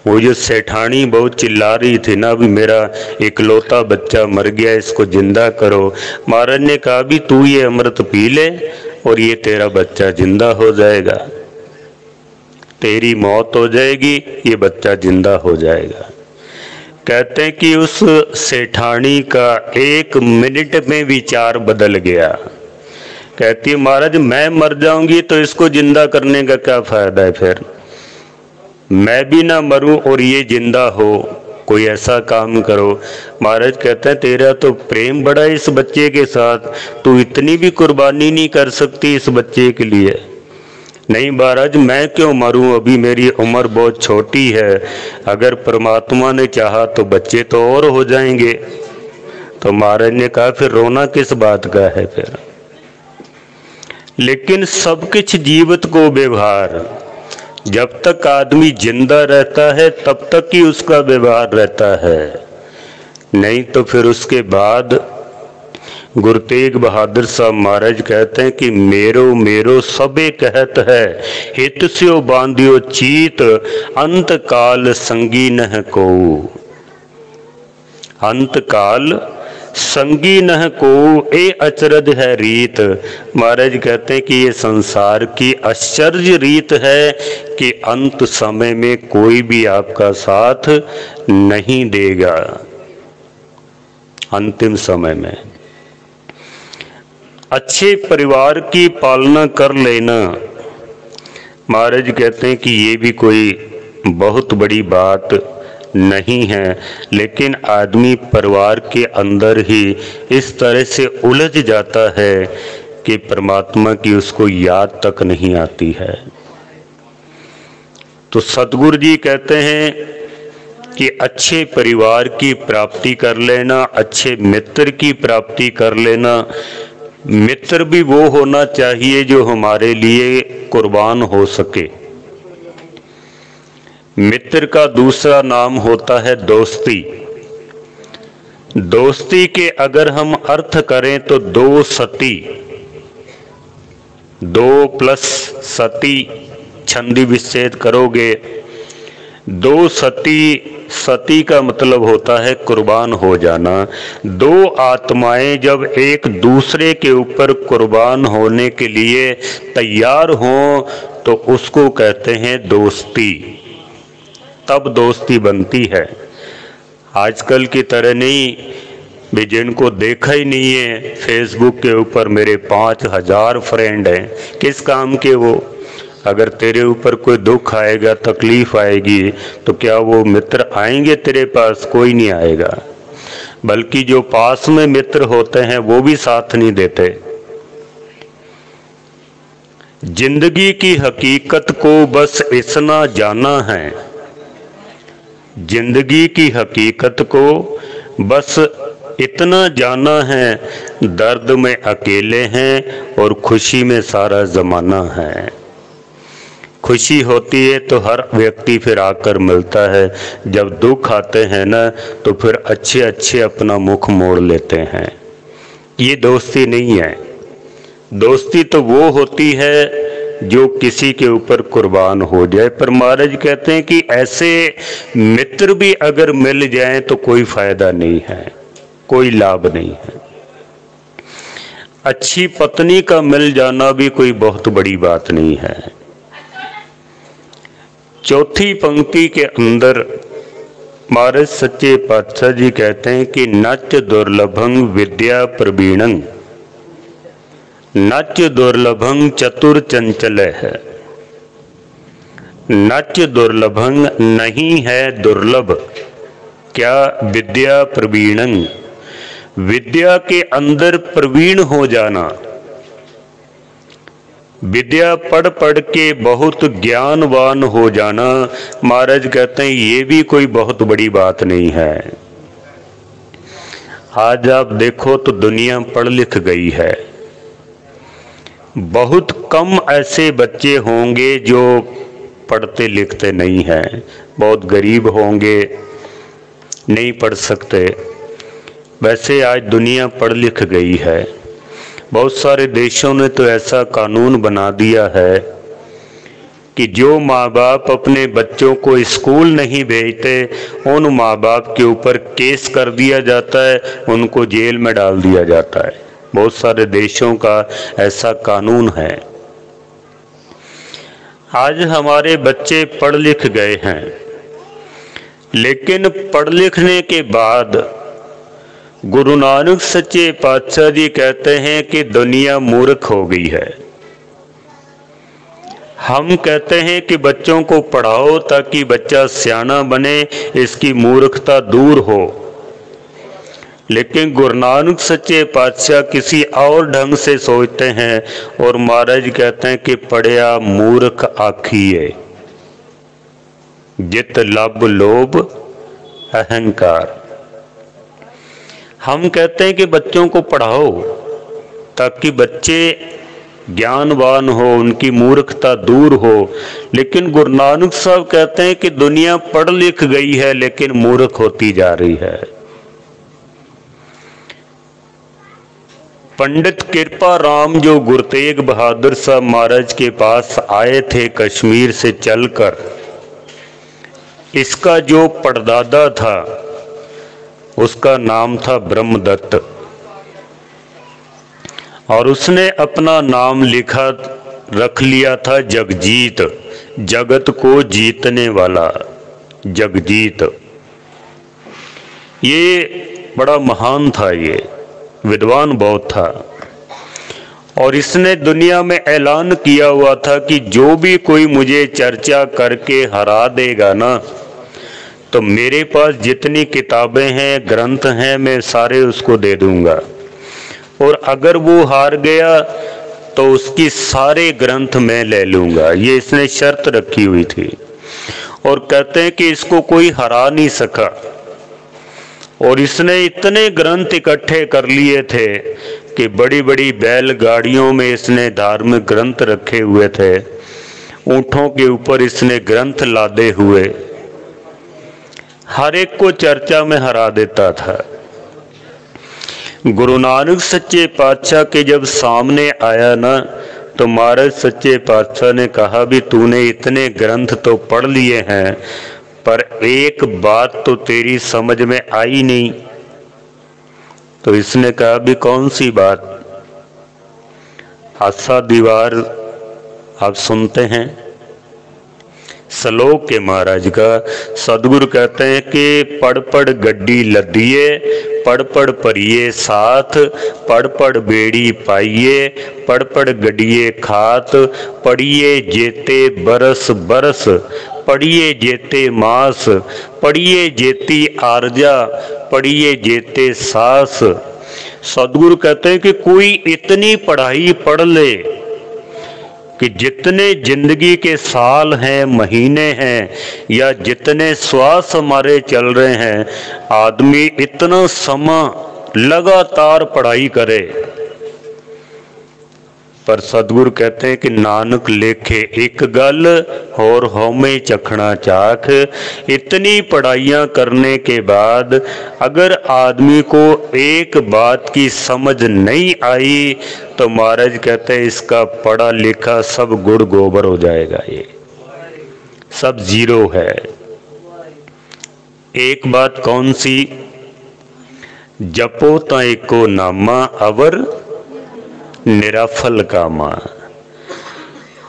वो जो सेठानी बहुत चिल्ला रही थी ना भी मेरा इकलौता बच्चा मर गया, इसको जिंदा करो। महाराज ने कहा भी तू ये अमृत पी ले और ये तेरा बच्चा जिंदा हो जाएगा, तेरी मौत हो जाएगी, ये बच्चा जिंदा हो जाएगा। कहते हैं कि उस सेठानी का 1 मिनट में विचार बदल गया। कहती है महाराज मैं मर जाऊंगी तो इसको जिंदा करने का क्या फायदा है, फिर मैं भी ना मरूं और ये जिंदा हो, कोई ऐसा काम करो। महाराज कहते हैं तेरा तो प्रेम बड़ा है इस बच्चे के साथ, तू इतनी भी कुर्बानी नहीं कर सकती इस बच्चे के लिए? नहीं महाराज मैं क्यों मरूं, अभी मेरी उम्र बहुत छोटी है, अगर परमात्मा ने चाहा तो बच्चे तो और हो जाएंगे। तो महाराज ने कहा फिर रोना किस बात का है फिर? लेकिन सब कुछ जीवित को व्यवहार, जब तक आदमी जिंदा रहता है तब तक ही उसका व्यवहार रहता है, नहीं तो फिर उसके बाद गुरु तेग बहादुर साहब महाराज कहते हैं कि मेरो मेरो सबे कहत है, हित स्यो बांधियो चीत, अंत काल संगी नह को। अंत काल संगी नह को ए अचरज है रीत। महाराज कहते हैं कि ये संसार की आश्चर्य रीत है कि अंत समय में कोई भी आपका साथ नहीं देगा। अंतिम समय में अच्छे परिवार की पालना कर लेना, महाराज कहते हैं कि ये भी कोई बहुत बड़ी बात नहीं है, लेकिन आदमी परिवार के अंदर ही इस तरह से उलझ जाता है कि परमात्मा की उसको याद तक नहीं आती है। तो सतगुरु जी कहते हैं कि अच्छे परिवार की प्राप्ति कर लेना, अच्छे मित्र की प्राप्ति कर लेना। मित्र भी वो होना चाहिए जो हमारे लिए कुर्बान हो सके। मित्र का दूसरा नाम होता है दोस्ती। दोस्ती के अगर हम अर्थ करें तो दो सती, 2 प्लस सती छंदी विच्छेद करोगे, 2 सती, सती का मतलब होता है कुर्बान हो जाना। 2 आत्माएं जब एक दूसरे के ऊपर कुर्बान होने के लिए तैयार हों तो उसको कहते हैं दोस्ती, तब दोस्ती बनती है। आजकल की तरह नहीं भी जिनको देखा ही नहीं है फेसबुक के ऊपर मेरे 5000 फ्रेंड हैं, किस काम के वो? अगर तेरे ऊपर कोई दुख आएगा, तकलीफ आएगी तो क्या वो मित्र आएंगे तेरे पास? कोई नहीं आएगा। बल्कि जो पास में मित्र होते हैं वो भी साथ नहीं देते। जिंदगी की हकीकत को बस इतना जाना है, जिंदगी की हकीकत को बस इतना जाना है, दर्द में अकेले हैं और खुशी में सारा जमाना है। खुशी होती है तो हर व्यक्ति फिर आकर मिलता है, जब दुख आते हैं ना तो फिर अच्छे अच्छे अपना मुख मोड़ लेते हैं। ये दोस्ती नहीं है। दोस्ती तो वो होती है जो किसी के ऊपर कुर्बान हो जाए। पर महाराज कहते हैं कि ऐसे मित्र भी अगर मिल जाएं तो कोई फायदा नहीं है, कोई लाभ नहीं है। अच्छी पत्नी का मिल जाना भी कोई बहुत बड़ी बात नहीं है। चौथी पंक्ति के अंदर महाराज सच्चे पातशाह जी कहते हैं कि नच दुर्लभं विद्या प्रवीणं, नच दुर्लभं चतुर चंचल है। नच दुर्लभं नहीं है दुर्लभ क्या, विद्या प्रवीणं, विद्या के अंदर प्रवीण हो जाना। विद्या पढ़ पढ़ के बहुत ज्ञानवान हो जाना, महाराज कहते हैं ये भी कोई बहुत बड़ी बात नहीं है। आज आप देखो तो दुनिया पढ़ लिख गई है, बहुत कम ऐसे बच्चे होंगे जो पढ़ते लिखते नहीं हैं, बहुत गरीब होंगे, नहीं पढ़ सकते। वैसे आज दुनिया पढ़ लिख गई है। बहुत सारे देशों ने तो ऐसा कानून बना दिया है कि जो माँ बाप अपने बच्चों को स्कूल नहीं भेजते उन माँ बाप के ऊपर केस कर दिया जाता है, उनको जेल में डाल दिया जाता है। बहुत सारे देशों का ऐसा कानून है। आज हमारे बच्चे पढ़ लिख गए हैं, लेकिन पढ़ लिखने के बाद गुरु नानक सच्चे पातशाह जी कहते हैं कि दुनिया मूर्ख हो गई है। हम कहते हैं कि बच्चों को पढ़ाओ ताकि बच्चा सियाना बने, इसकी मूर्खता दूर हो, लेकिन गुरु नानक सच्चे पातशाह किसी और ढंग से सोचते हैं और महाराज कहते हैं कि पढ़िया मूर्ख आखिए, जित लब लोभ अहंकार। हम कहते हैं कि बच्चों को पढ़ाओ ताकि बच्चे ज्ञानवान हो, उनकी मूर्खता दूर हो, लेकिन गुरु नानक साहब कहते हैं कि दुनिया पढ़ लिख गई है लेकिन मूर्ख होती जा रही है। पंडित कृपा राम जो गुरु तेग बहादुर साहब महाराज के पास आए थे कश्मीर से चलकर, इसका जो परदादा था उसका नाम था ब्रह्मदत्त, और उसने अपना नाम लिखा रख लिया था जगजीत, जगत को जीतने वाला जगजीत। ये बड़ा महान था, ये विद्वान बहुत था, और इसने दुनिया में ऐलान किया हुआ था कि जो भी कोई मुझे चर्चा करके हरा देगा ना, तो मेरे पास जितनी किताबें हैं, ग्रंथ हैं, मैं सारे उसको दे दूंगा, और अगर वो हार गया तो उसकी सारे ग्रंथ मैं ले लूंगा। ये इसने शर्त रखी हुई थी, और कहते हैं कि इसको कोई हरा नहीं सका, और इसने इतने ग्रंथ इकट्ठे कर लिए थे कि बड़ी बड़ी बैलगाड़ियों में इसने धार्मिक ग्रंथ रखे हुए थे, ऊँटों के ऊपर इसने ग्रंथ लादे हुए, हर एक को चर्चा में हरा देता था। गुरु नानक सच्चे पातशाह के जब सामने आया ना, तो महाराज सच्चे पातशाह ने कहा भी तूने इतने ग्रंथ तो पढ़ लिए हैं, पर एक बात तो तेरी समझ में आई नहीं। तो इसने कहा भी कौन सी बात? आसा दीवार आप सुनते हैं श्लोक के महाराज का। सदगुरु कहते हैं कि पढ़ पढ़ गड्डी लदिए, पढ़ पढ़ परिए साथ, पढ़ पढ़ बेड़ी पाइए, पढ़ पढ़ गड्डिए खात, पढ़िए जेते बरस बरस, पढ़िए जेते मास, पढ़िए जेती आरजा, पढ़िए जेते सास। सदगुरु कहते हैं कि कोई इतनी पढ़ाई पढ़ ले कि जितने जिंदगी के साल हैं, महीने हैं, या जितने श्वास हमारे चल रहे हैं, आदमी इतना समय लगातार पढ़ाई करे, पर सदगुरु कहते हैं कि नानक लेखे एक गल और होमे चखना चाख। इतनी पढ़ाइयाँ करने के बाद अगर आदमी को एक बात की समझ नहीं आई, तो महाराज कहते हैं इसका पढ़ा लिखा सब गुड़ गोबर हो जाएगा, ये सब जीरो है। एक बात कौन सी? जपो ता एको नामा अवर निराफल कामा।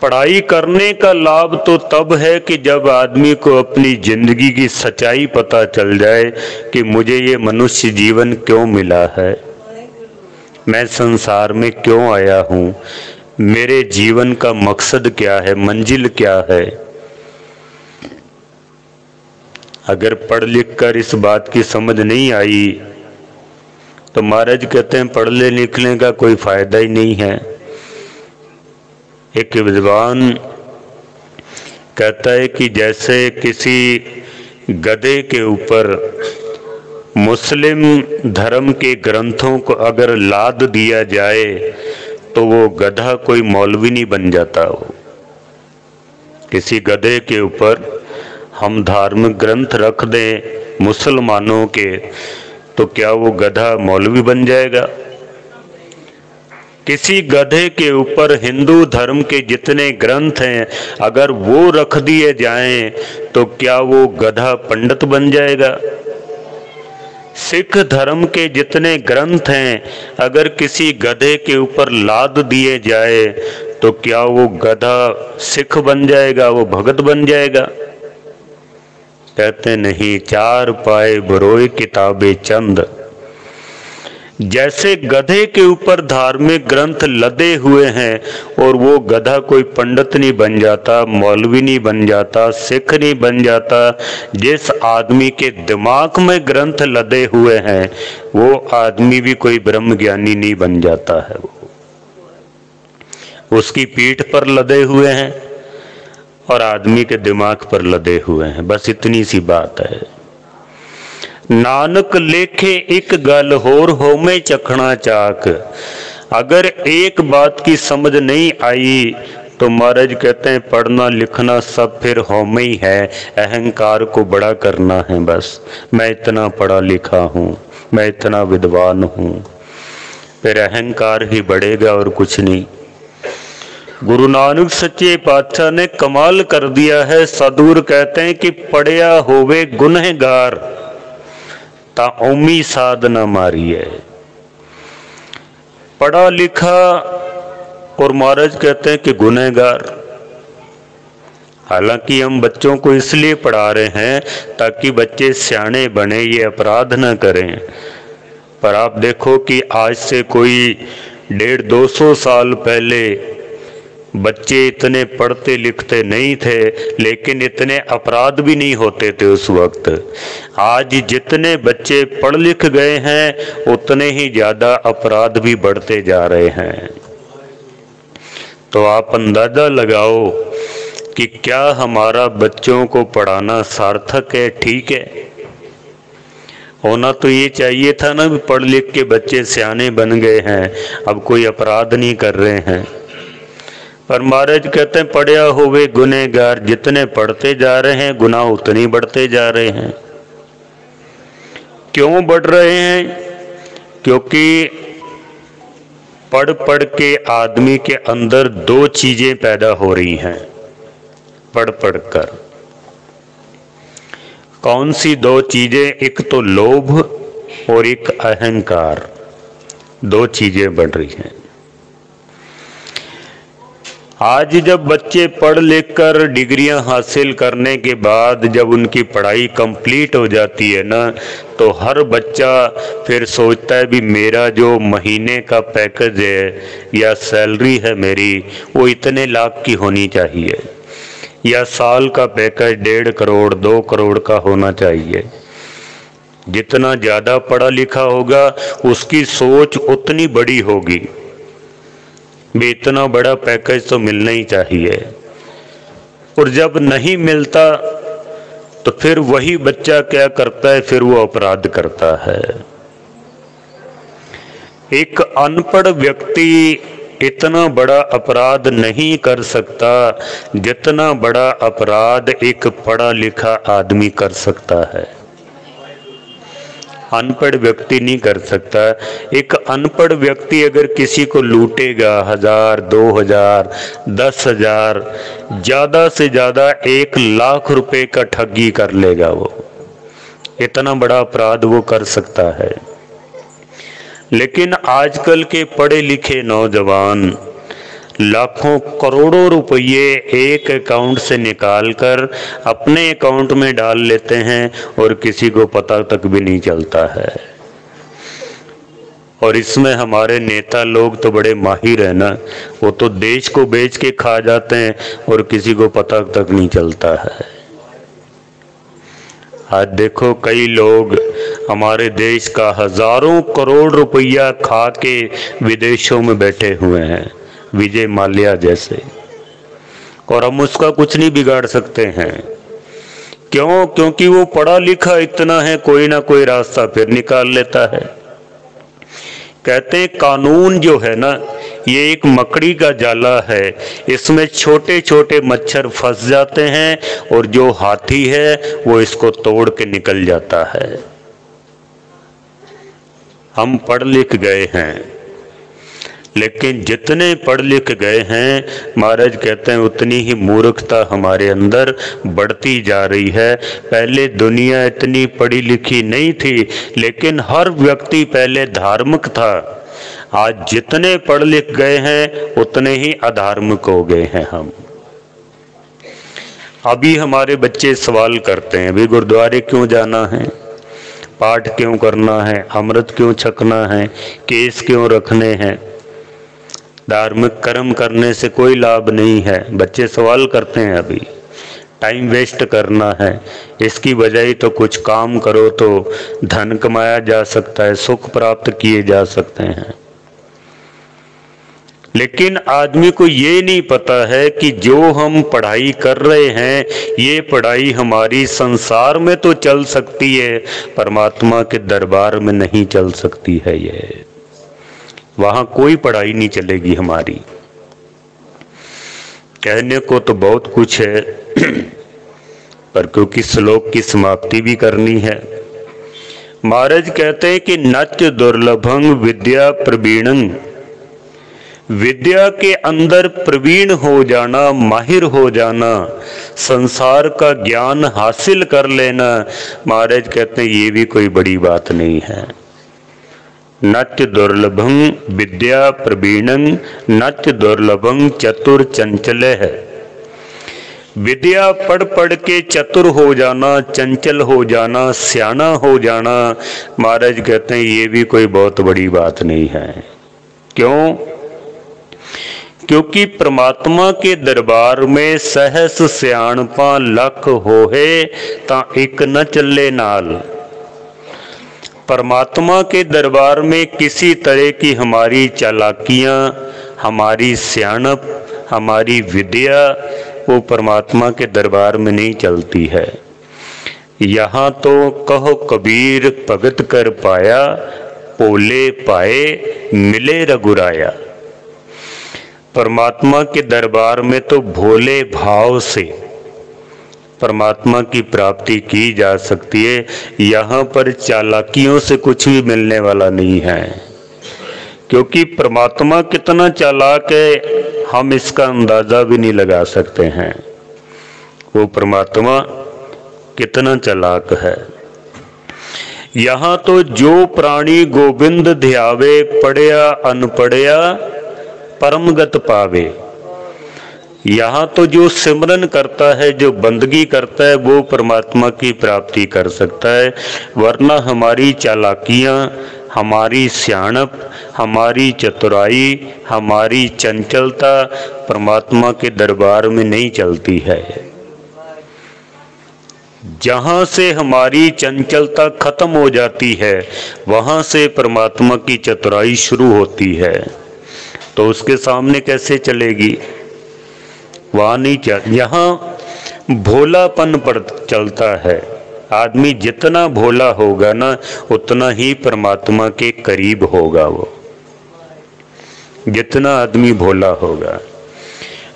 पढ़ाई करने का लाभ तो तब है कि जब आदमी को अपनी जिंदगी की सच्चाई पता चल जाए कि मुझे ये मनुष्य जीवन क्यों मिला है, मैं संसार में क्यों आया हूँ, मेरे जीवन का मकसद क्या है, मंजिल क्या है। अगर पढ़ लिख कर इस बात की समझ नहीं आई तो महाराज कहते हैं पढ़ने लिखने का कोई फायदा ही नहीं है। एक विद्वान कहता है कि जैसे किसी गधे के ऊपर मुस्लिम धर्म के ग्रंथों को अगर लाद दिया जाए तो वो गधा कोई मौलवी नहीं बन जाता। हो किसी गधे के ऊपर हम धार्मिक ग्रंथ रख दें मुसलमानों के, तो क्या वो गधा मौलवी बन जाएगा? किसी गधे के ऊपर हिंदू धर्म के जितने ग्रंथ हैं अगर वो रख दिए जाएं तो क्या वो गधा पंडित बन जाएगा? सिख धर्म के जितने ग्रंथ हैं अगर किसी गधे के ऊपर लाद दिए जाए तो क्या वो गधा सिख बन जाएगा, वो भगत बन जाएगा? कहते नहीं, चार पाए बरोए किताबे चंद। जैसे गधे के ऊपर धार्मिक ग्रंथ लदे हुए हैं और वो गधा कोई पंडित नहीं बन जाता, मौलवी नहीं बन जाता, सिख नहीं बन जाता। जिस आदमी के दिमाग में ग्रंथ लदे हुए हैं वो आदमी भी कोई ब्रह्म ज्ञानी नहीं बन जाता है। वो उसकी पीठ पर लदे हुए हैं और आदमी के दिमाग पर लदे हुए हैं, बस इतनी सी बात है। नानक लेखे एक गल होर होमे चखना चाक। अगर एक बात की समझ नहीं आई तो महाराज कहते हैं पढ़ना लिखना सब फिर होमे ही है, अहंकार को बड़ा करना है। बस मैं इतना पढ़ा लिखा हूँ, मैं इतना विद्वान हूँ, फिर अहंकार ही बढ़ेगा और कुछ नहीं। गुरु नानक सच्चे पातशाह ने कमाल कर दिया है। सदगुरु कहते हैं कि पढ़िया होवे गुनहगार ता ओमी साध न मारिए। पढ़ा लिखा और महाराज कहते हैं कि गुनहगार। हालांकि हम बच्चों को इसलिए पढ़ा रहे हैं ताकि बच्चे सियाने बने, ये अपराध न करें। पर आप देखो कि आज से कोई 150-200 साल पहले बच्चे इतने पढ़ते लिखते नहीं थे, लेकिन इतने अपराध भी नहीं होते थे उस वक्त। आज जितने बच्चे पढ़ लिख गए हैं उतने ही ज्यादा अपराध भी बढ़ते जा रहे हैं। तो आप अंदाजा लगाओ कि क्या हमारा बच्चों को पढ़ाना सार्थक है, ठीक है? होना तो ये चाहिए था ना, पढ़ लिख के बच्चे सियाने बन गए हैं, अब कोई अपराध नहीं कर रहे हैं। पर महाराज कहते हैं पढ़िया होवे गुनहगार। जितने पढ़ते जा रहे हैं गुनाह उतने बढ़ते जा रहे हैं। क्यों बढ़ रहे हैं? क्योंकि पढ़ पढ़ के आदमी के अंदर दो चीजें पैदा हो रही हैं पढ़ पढ़ कर। कौन सी दो चीजें? एक तो लोभ और एक अहंकार। दो चीजें बढ़ रही हैं। आज जब बच्चे पढ़ लिख कर डिग्रियां हासिल करने के बाद जब उनकी पढ़ाई कंप्लीट हो जाती है ना, तो हर बच्चा फिर सोचता है भी मेरा जो महीने का पैकेज है या सैलरी है मेरी वो इतने लाख की होनी चाहिए, या साल का पैकेज 1.5 करोड़ 2 करोड़ का होना चाहिए। जितना ज़्यादा पढ़ा लिखा होगा उसकी सोच उतनी बड़ी होगी, भी इतना बड़ा पैकेज तो मिलना ही चाहिए। और जब नहीं मिलता तो फिर वही बच्चा क्या करता है? फिर वो अपराध करता है। एक अनपढ़ व्यक्ति इतना बड़ा अपराध नहीं कर सकता जितना बड़ा अपराध एक पढ़ा लिखा आदमी कर सकता है। अनपढ़ व्यक्ति नहीं कर सकता। एक अनपढ़ व्यक्ति अगर किसी को लूटेगा 1000, 2000, 10,000, ज़्यादा से ज़्यादा 1 लाख रुपए का ठगी कर लेगा, वो इतना बड़ा अपराध वो कर सकता है। लेकिन आजकल के पढ़े लिखे नौजवान लाखों करोड़ों रुपये एक अकाउंट से निकालकर अपने अकाउंट में डाल लेते हैं और किसी को पता तक भी नहीं चलता है। और इसमें हमारे नेता लोग तो बड़े माहिर हैं ना, वो तो देश को बेच के खा जाते हैं और किसी को पता तक नहीं चलता है। आज देखो कई लोग हमारे देश का हजारों करोड़ रुपया खा के विदेशों में बैठे हुए हैं, विजय माल्या जैसे, और हम उसका कुछ नहीं बिगाड़ सकते हैं। क्यों? क्योंकि वो पढ़ा लिखा इतना है, कोई ना कोई रास्ता फिर निकाल लेता है। कहते हैं कानून जो है ना, ये एक मकड़ी का जाला है, इसमें छोटे छोटे मच्छर फंस जाते हैं और जो हाथी है वो इसको तोड़ के निकल जाता है। हम पढ़ लिख गए हैं, लेकिन जितने पढ़ लिख गए हैं महाराज कहते हैं उतनी ही मूर्खता हमारे अंदर बढ़ती जा रही है। पहले दुनिया इतनी पढ़ी लिखी नहीं थी, लेकिन हर व्यक्ति पहले धार्मिक था। आज जितने पढ़ लिख गए हैं उतने ही अधार्मिक हो गए हैं हम। अभी हमारे बच्चे सवाल करते हैं, अभी गुरुद्वारे क्यों जाना है, पाठ क्यों करना है, अमृत क्यों छकना है, केस क्यों रखने हैं। धार्मिक कर्म करने से कोई लाभ नहीं है, बच्चे सवाल करते हैं। अभी टाइम वेस्ट करना है, इसकी बजाय तो कुछ काम करो तो धन कमाया जा सकता है, सुख प्राप्त किए जा सकते हैं। लेकिन आदमी को ये नहीं पता है कि जो हम पढ़ाई कर रहे हैं, ये पढ़ाई हमारी संसार में तो चल सकती है, परमात्मा के दरबार में नहीं चल सकती है। ये वहां कोई पढ़ाई नहीं चलेगी हमारी। कहने को तो बहुत कुछ है पर क्योंकि श्लोक की समाप्ति भी करनी है, महाराज कहते हैं कि नच दुर्लभं विद्या प्रवीणं, विद्या के अंदर प्रवीण हो जाना, माहिर हो जाना, संसार का ज्ञान हासिल कर लेना, महाराज कहते हैं ये भी कोई बड़ी बात नहीं है। नच दुर्लभं विद्या प्रवीणं नच दुर्लभं चतुर चंचल है। विद्या पढ़ पढ़ के चतुर हो जाना, चंचल हो जाना, सियाना हो जाना, महाराज कहते हैं ये भी कोई बहुत बड़ी बात नहीं है। क्यों? क्योंकि परमात्मा के दरबार में सहस सियाणपा लख होहे ता एक न चले नाल। परमात्मा के दरबार में किसी तरह की हमारी चालाकियां, हमारी सियाणप, हमारी विद्या वो परमात्मा के दरबार में नहीं चलती है। यहाँ तो कहो कबीर भगत कर पाया, पोले पाए मिले रघुराया। परमात्मा के दरबार में तो भोले भाव से परमात्मा की प्राप्ति की जा सकती है। यहाँ पर चालाकियों से कुछ भी मिलने वाला नहीं है, क्योंकि परमात्मा कितना चालाक है हम इसका अंदाजा भी नहीं लगा सकते हैं। वो परमात्मा कितना चालाक है। यहाँ तो जो प्राणी गोविंद ध्यावे, पढ़या अनपढ़या परमगत पावे। यहाँ तो जो सिमरन करता है, जो बंदगी करता है, वो परमात्मा की प्राप्ति कर सकता है। वरना हमारी चालाकियाँ, हमारी सियाणप, हमारी चतुराई, हमारी चंचलता परमात्मा के दरबार में नहीं चलती है। जहाँ से हमारी चंचलता खत्म हो जाती है, वहाँ से परमात्मा की चतुराई शुरू होती है। तो उसके सामने कैसे चलेगी? वहाँ नहीं चल। यहाँ भोलापन पर चलता है। आदमी जितना भोला होगा ना, उतना ही परमात्मा के करीब होगा। वो जितना आदमी भोला होगा,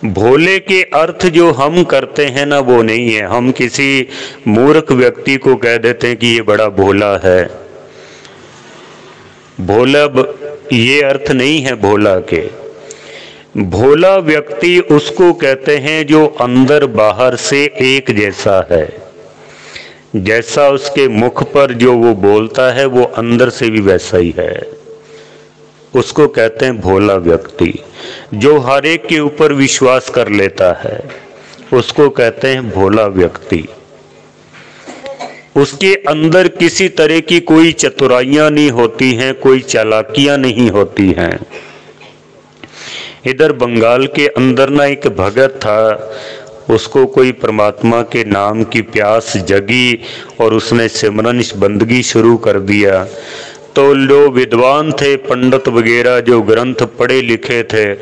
भोले के अर्थ जो हम करते हैं ना, वो नहीं है। हम किसी मूर्ख व्यक्ति को कह देते हैं कि ये बड़ा भोला है। भोला ये अर्थ नहीं है भोला के। भोला व्यक्ति उसको कहते हैं जो अंदर बाहर से एक जैसा है। जैसा उसके मुख पर जो वो बोलता है, वो अंदर से भी वैसा ही है। उसको कहते हैं भोला व्यक्ति। जो हर एक के ऊपर विश्वास कर लेता है उसको कहते हैं भोला व्यक्ति। उसके अंदर किसी तरह की कोई चतुराइयां नहीं होती हैं, कोई चालाकियां नहीं होती हैं। इधर बंगाल के अंदर ना एक भगत था, उसको कोई परमात्मा के नाम की प्यास जगी और उसने सिमरन बंदगी शुरू कर दिया। तो जो विद्वान थे, पंडित वगैरह जो ग्रंथ पढ़े लिखे थे,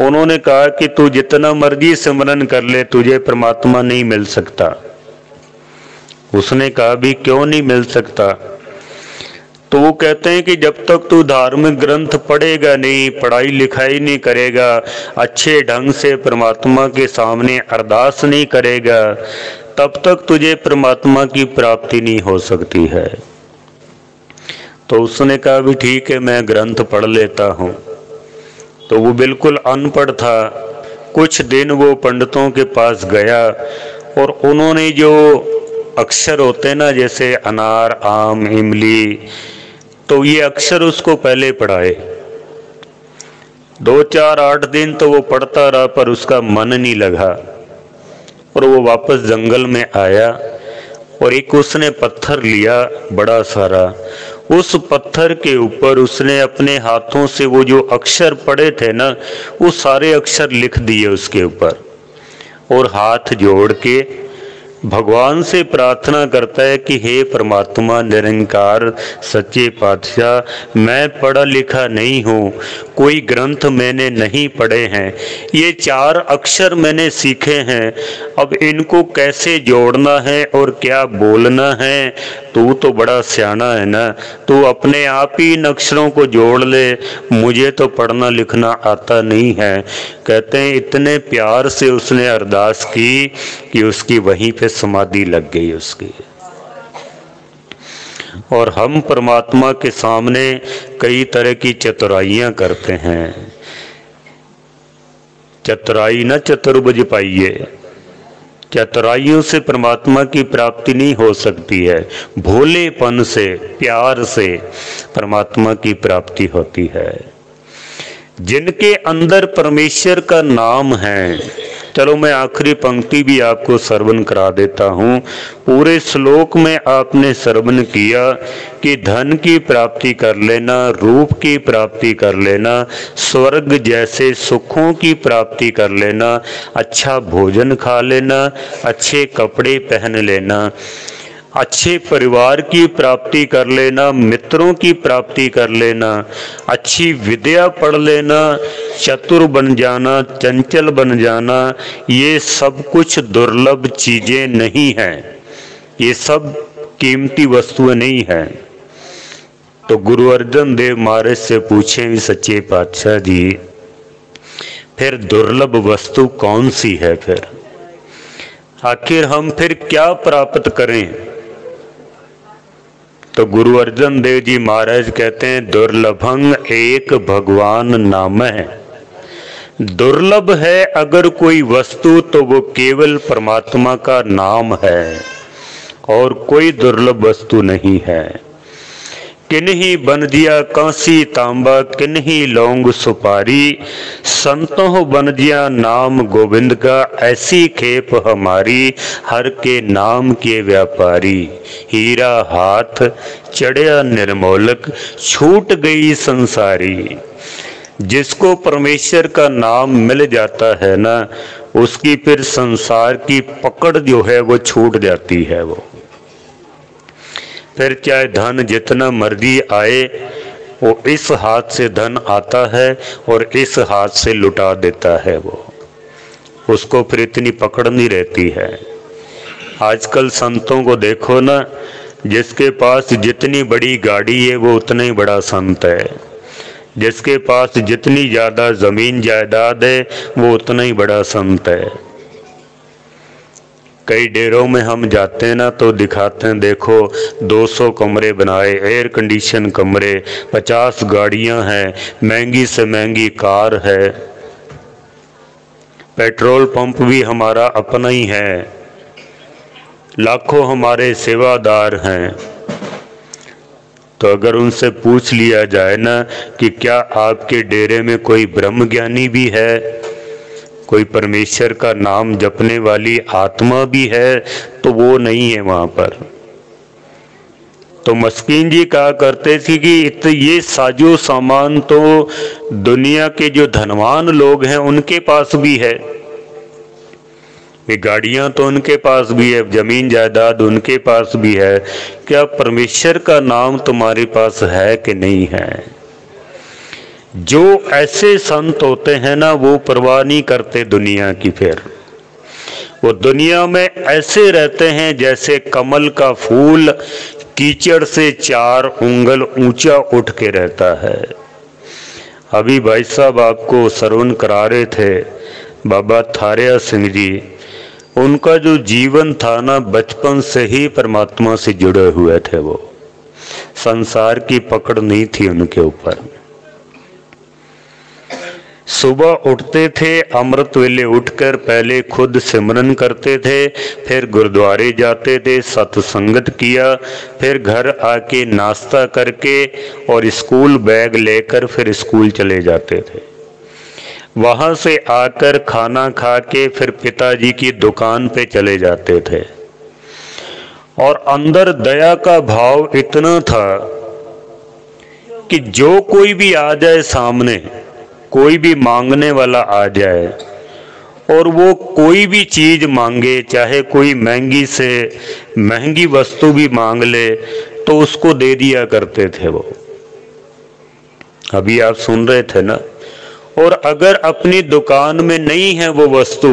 उन्होंने कहा कि तू जितना मर्जी सिमरन कर ले, तुझे परमात्मा नहीं मिल सकता। उसने कहा भी क्यों नहीं मिल सकता? तो वो कहते हैं कि जब तक तू धार्मिक ग्रंथ पढ़ेगा नहीं, पढ़ाई लिखाई नहीं करेगा, अच्छे ढंग से परमात्मा के सामने अरदास नहीं करेगा, तब तक तुझे परमात्मा की प्राप्ति नहीं हो सकती है। तो उसने कहा भी ठीक है, मैं ग्रंथ पढ़ लेता हूँ। तो वो बिल्कुल अनपढ़ था। कुछ दिन वो पंडितों के पास गया और उन्होंने जो अक्षर होते हैं ना, जैसे अनार, आम, इमली, तो ये अक्षर उसको पहले पढ़ाए। 2, 4, 8 दिन तो वो पढ़ता रहा, पर उसका मन नहीं लगा और वो वापस जंगल में आया और एक उसने पत्थर लिया बड़ा सारा। उस पत्थर के ऊपर उसने अपने हाथों से वो जो अक्षर पढ़े थे ना, वो सारे अक्षर लिख दिए उसके ऊपर और हाथ जोड़ के भगवान से प्रार्थना करता है कि हे परमात्मा निरंकार सच्चे पातशाह, मैं पढ़ा लिखा नहीं हूँ, कोई ग्रंथ मैंने नहीं पढ़े हैं, ये 4 अक्षर मैंने सीखे हैं, अब इनको कैसे जोड़ना है और क्या बोलना है? तू तो बड़ा सियाना है ना, तू अपने आप ही इन अक्षरों को जोड़ ले, मुझे तो पढ़ना लिखना आता नहीं है। कहते हैं इतने प्यार से उसने अरदास की कि उसकी वहीं पे समाधि लग गई उसकी। और हम परमात्मा के सामने कई तरह की चतुराइयां करते हैं। चतुराई न चतुर्भुज पाइए, चतुराइयों से परमात्मा की प्राप्ति नहीं हो सकती है, भोलेपन से, प्यार से परमात्मा की प्राप्ति होती है। जिनके अंदर परमेश्वर का नाम है, चलो मैं आखिरी पंक्ति भी आपको श्रवण करा देता हूँ। पूरे श्लोक में आपने श्रवण किया कि धन की प्राप्ति कर लेना, रूप की प्राप्ति कर लेना, स्वर्ग जैसे सुखों की प्राप्ति कर लेना, अच्छा भोजन खा लेना, अच्छे कपड़े पहन लेना, अच्छे परिवार की प्राप्ति कर लेना, मित्रों की प्राप्ति कर लेना, अच्छी विद्या पढ़ लेना, चतुर बन जाना, चंचल बन जाना, ये सब कुछ दुर्लभ चीजें नहीं हैं, ये सब कीमती वस्तुएं नहीं हैं। तो गुरु अर्जन देव महाराज से पूछे सच्चे पातशाह जी, फिर दुर्लभ वस्तु कौन सी है? फिर आखिर हम फिर क्या प्राप्त करें? तो गुरु अर्जन देव जी महाराज कहते हैं दुर्लभं एक भगवान नाम है। दुर्लभ है अगर कोई वस्तु तो वो केवल परमात्मा का नाम है और कोई दुर्लभ वस्तु नहीं है। किन्हीं बन दिया कांसी तांबा, किन्हीं लौंग सुपारी, संतों बन दिया नाम गोविंद का, ऐसी खेप हमारी हर के नाम के व्यापारी। हीरा हाथ चढ़िया निर्मोलक, छूट गई संसारी। जिसको परमेश्वर का नाम मिल जाता है ना, उसकी फिर संसार की पकड़ जो है वो छूट जाती है। वो फिर चाहे धन जितना मर्जी आए, वो इस हाथ से धन आता है और इस हाथ से लुटा देता है। वो उसको फिर इतनी पकड़ नहीं रहती है। आजकल संतों को देखो ना, जिसके पास जितनी बड़ी गाड़ी है वो उतना ही बड़ा संत है, जिसके पास जितनी ज़्यादा ज़मीन जायदाद है वो उतना ही बड़ा संत है। कई डेरों में हम जाते हैं ना तो दिखाते हैं, देखो 200 कमरे बनाए, एयर कंडीशन कमरे, 50 गाड़ियां हैं, महंगी से महंगी कार है, पेट्रोल पंप भी हमारा अपना ही है, लाखों हमारे सेवादार हैं। तो अगर उनसे पूछ लिया जाए ना कि क्या आपके डेरे में कोई ब्रह्म ज्ञानी भी है, कोई परमेश्वर का नाम जपने वाली आत्मा भी है, तो वो नहीं है वहां पर। तो मस्कीन जी कहा करते थे कि ये साजो सामान तो दुनिया के जो धनवान लोग हैं उनके पास भी है, ये गाड़ियां तो उनके पास भी है, जमीन जायदाद उनके पास भी है, क्या परमेश्वर का नाम तुम्हारे पास है कि नहीं है? जो ऐसे संत होते हैं ना, वो परवाह नहीं करते दुनिया की। फिर वो दुनिया में ऐसे रहते हैं जैसे कमल का फूल कीचड़ से 4 उंगल ऊंचा उठ के रहता है। अभी भाई साहब आपको श्रवण करा रहे थे बाबा थारिया सिंह जी, उनका जो जीवन था ना, बचपन से ही परमात्मा से जुड़े हुए थे। वो संसार की पकड़ नहीं थी उनके ऊपर। सुबह उठते थे, अमृत वेले उठकर पहले खुद सिमरन करते थे, फिर गुरुद्वारे जाते थे, सत्संगत किया, फिर घर आके नाश्ता करके और स्कूल बैग लेकर फिर स्कूल चले जाते थे। वहां से आकर खाना खा के फिर पिताजी की दुकान पे चले जाते थे। और अंदर दया का भाव इतना था कि जो कोई भी आ जाए सामने, कोई भी मांगने वाला आ जाए और वो कोई भी चीज मांगे, चाहे कोई महंगी से महंगी वस्तु भी मांग ले, तो उसको दे दिया करते थे वो। अभी आप सुन रहे थे ना। और अगर अपनी दुकान में नहीं है वो वस्तु,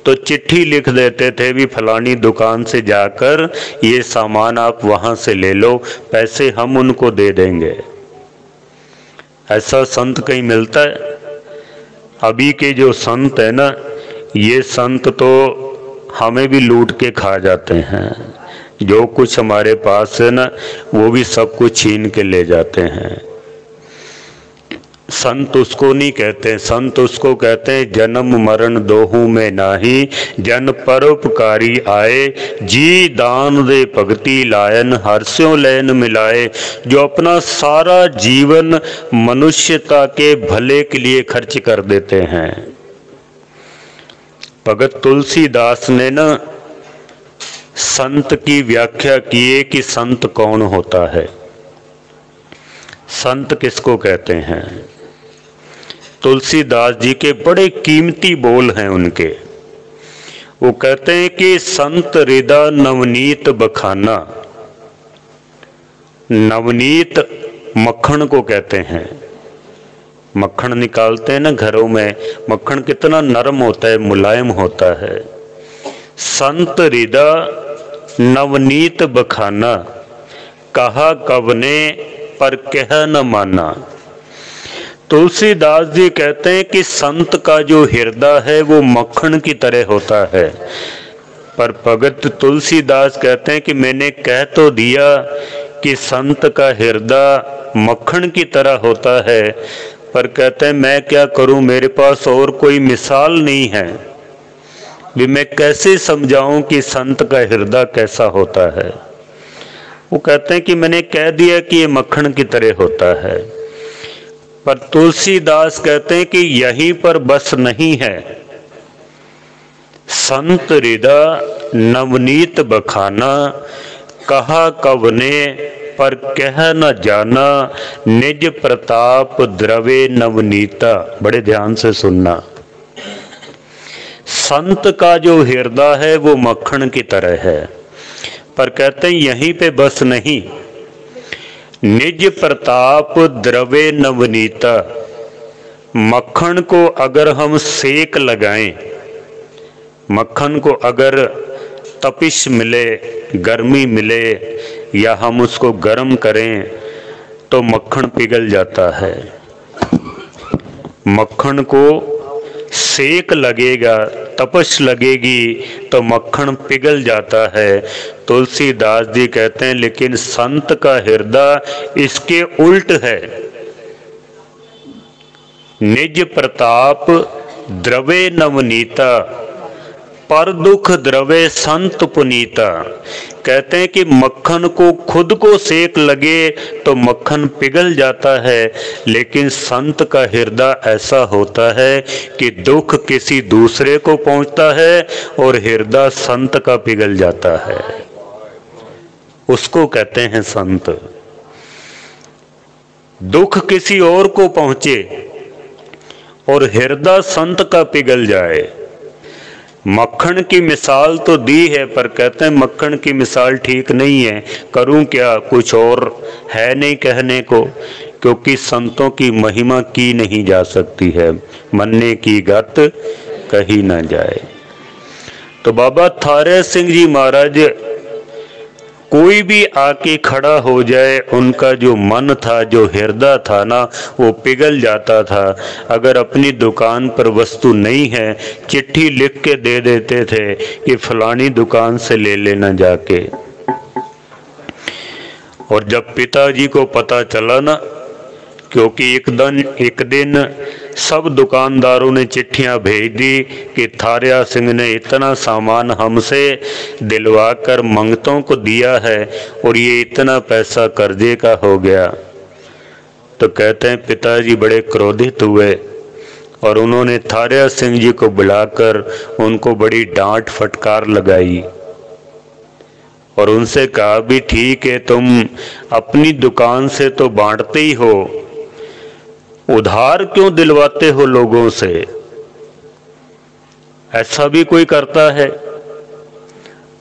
तो चिट्ठी लिख देते थे भी फलानी दुकान से जाकर ये सामान आप वहां से ले लो, पैसे हम उनको दे देंगे। ऐसा संत कहीं मिलता है? अभी के जो संत है ना, ये संत तो हमें भी लूट के खा जाते हैं। जो कुछ हमारे पास है ना, वो भी सब कुछ छीन के ले जाते हैं। संत उसको नहीं कहते, संत उसको कहते हैं जन्म मरण दोहू में नाही, जन परोपकारी आए, जी दान दे भगति लायन, हर्ष्यों लैन मिलाए। जो अपना सारा जीवन मनुष्यता के भले के लिए खर्च कर देते हैं। भगत तुलसीदास ने ना संत की व्याख्या की है कि संत कौन होता है, संत किसको कहते हैं। तुलसीदास जी के बड़े कीमती बोल हैं उनके। वो कहते हैं कि संत हृदय नवनीत बखाना। नवनीत मक्खन को कहते हैं। मक्खन निकालते हैं ना घरों में, मक्खन कितना नरम होता है, मुलायम होता है। संत हृदय नवनीत बखाना, कहा कवने पर कह न माना। तुलसीदास जी कहते हैं कि संत का जो हृदय है वो मक्खन की तरह होता है। पर भगत तुलसीदास कहते हैं कि मैंने कह तो दिया कि संत का हृदय मक्खन की तरह होता है, पर कहते हैं मैं क्या करूं, मेरे पास और कोई मिसाल नहीं है भी मैं कैसे समझाऊं कि संत का हृदय कैसा होता है। वो कहते हैं कि मैंने कह दिया कि ये मक्खन की तरह होता है। पर तुलसीदास कहते हैं कि यहीं पर बस नहीं है। संत हृदय नवनीत बखाना, कहा कवने पर कह न जाना, निज प्रताप द्रवे नवनीता। बड़े ध्यान से सुनना। संत का जो हृदय है वो मक्खन की तरह है, पर कहते हैं यहीं पे बस नहीं, निज प्रताप द्रवे नवनीता। मक्खन को अगर हम सेक लगाएं, मक्खन को अगर तपिश मिले, गर्मी मिले, या हम उसको गर्म करें तो मक्खन पिघल जाता है। मक्खन को सेक लगेगा, तपश लगेगी तो मक्खन पिघल जाता है। तुलसीदास जी कहते हैं लेकिन संत का हृदय इसके उल्ट है। निज प्रताप द्रवे नवनीता, पर दुख द्रवे संत पुनीता। कहते हैं कि मक्खन को खुद को सेक लगे तो मक्खन पिघल जाता है, लेकिन संत का हृदय ऐसा होता है कि दुख किसी दूसरे को पहुंचता है और हृदय संत का पिघल जाता है, उसको कहते हैं संत। दुख किसी और को पहुंचे और हृदय संत का पिघल जाए। मक्खन की मिसाल तो दी है, पर कहते हैं मक्खन की मिसाल ठीक नहीं है। करूं क्या, कुछ और है नहीं कहने को, क्योंकि संतों की महिमा की नहीं जा सकती है, मन्ने की गत कही ना जाए। तो बाबा थारे सिंह जी महाराज कोई भी आके खड़ा हो जाए, उनका जो मन था, जो हृदय था ना, वो पिघल जाता था। अगर अपनी दुकान पर वस्तु नहीं है, चिट्ठी लिख के दे देते थे कि फलानी दुकान से ले लेना जाके। और जब पिताजी को पता चला ना, क्योंकि एक दिन सब दुकानदारों ने चिट्ठियां भेज दी कि थारिया सिंह ने इतना सामान हमसे दिलवा कर मंगतों को दिया है और ये इतना पैसा कर्जे का हो गया। तो कहते हैं पिताजी बड़े क्रोधित हुए और उन्होंने थारिया सिंह जी को बुलाकर उनको बड़ी डांट फटकार लगाई और उनसे कहा भी ठीक है, तुम अपनी दुकान से तो बांटते ही हो, उधार क्यों दिलवाते हो लोगों से? ऐसा भी कोई करता है?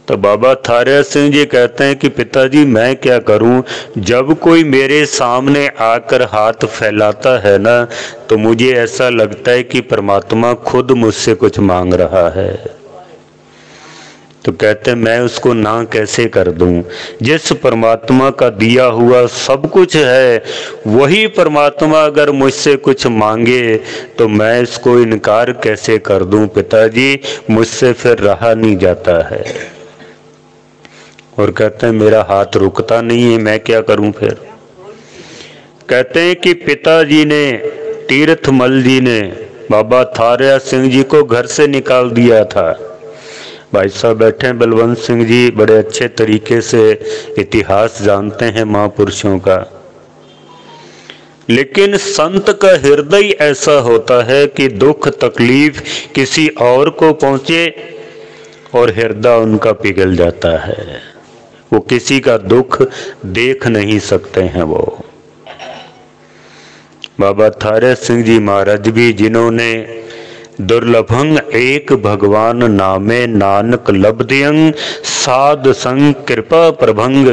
तो बाबा थारिया सिंह जी कहते हैं कि पिताजी मैं क्या करूं, जब कोई मेरे सामने आकर हाथ फैलाता है ना, तो मुझे ऐसा लगता है कि परमात्मा खुद मुझसे कुछ मांग रहा है। तो कहते हैं मैं उसको ना कैसे कर दूं? जिस परमात्मा का दिया हुआ सब कुछ है, वही परमात्मा अगर मुझसे कुछ मांगे तो मैं इसको इनकार कैसे कर दूं? पिताजी मुझसे फिर रहा नहीं जाता है। और कहते हैं मेरा हाथ रुकता नहीं है, मैं क्या करूं फिर? कहते हैं कि पिताजी ने, तीर्थमल जी ने बाबा थारिया सिंह जी को घर से निकाल दिया था। भाई साहब बैठे हैं बलवंत सिंह जी, बड़े अच्छे तरीके से इतिहास जानते हैं महापुरुषों का। लेकिन संत का हृदय ऐसा होता है कि दुख तकलीफ किसी और को पहुंचे और हृदय उनका पिघल जाता है, वो किसी का दुख देख नहीं सकते हैं। वो बाबा थारिया सिंह जी महाराज भी, जिन्होंने दुर्लभंग एक भगवान नामे नानक लब्धयंग साध संग कृपा प्रभंग,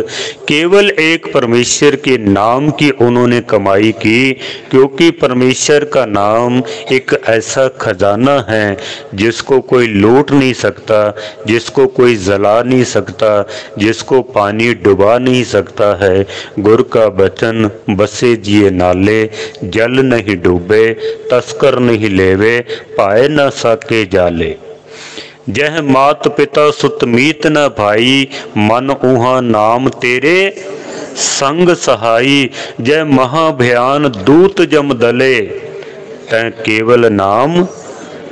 केवल एक परमेश्वर के नाम की उन्होंने कमाई की, क्योंकि परमेश्वर का नाम एक ऐसा खजाना है जिसको कोई लूट नहीं सकता, जिसको कोई जला नहीं सकता, जिसको पानी डुबा नहीं सकता है। गुर का बचन बसे जिए नाले, जल नहीं डूबे तस्कर नहीं लेवे, पाए न सके जाले। जह मात पिता सुत मीत न भाई, मन उहा नाम तेरे संग सहाई। जय महाभयान दूत जम दले, तै केवल नाम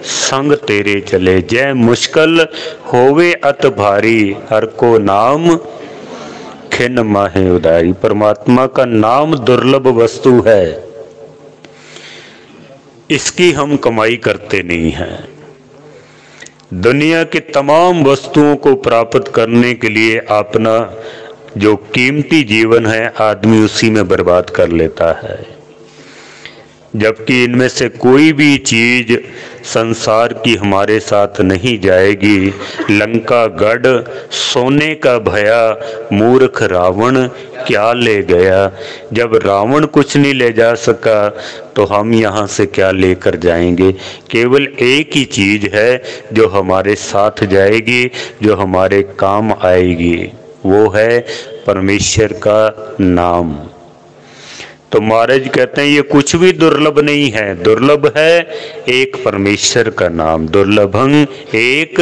संग तेरे चले। जय मुश्किल होवे अत भारी, हर को नाम खिन माहे उदारी। परमात्मा का नाम दुर्लभ वस्तु है, इसकी हम कमाई करते नहीं हैं। दुनिया की तमाम वस्तुओं को प्राप्त करने के लिए अपना जो कीमती जीवन है आदमी उसी में बर्बाद कर लेता है, जबकि इनमें से कोई भी चीज संसार की हमारे साथ नहीं जाएगी। लंका गढ़ सोने का भया, मूर्ख रावण क्या ले गया। जब रावण कुछ नहीं ले जा सका तो हम यहाँ से क्या लेकर जाएंगे? केवल एक ही चीज है जो हमारे साथ जाएगी, जो हमारे काम आएगी, वो है परमेश्वर का नाम। तो महाराज कहते हैं ये कुछ भी दुर्लभ नहीं है, दुर्लभ है एक परमेश्वर का नाम। दुर्लभंग एक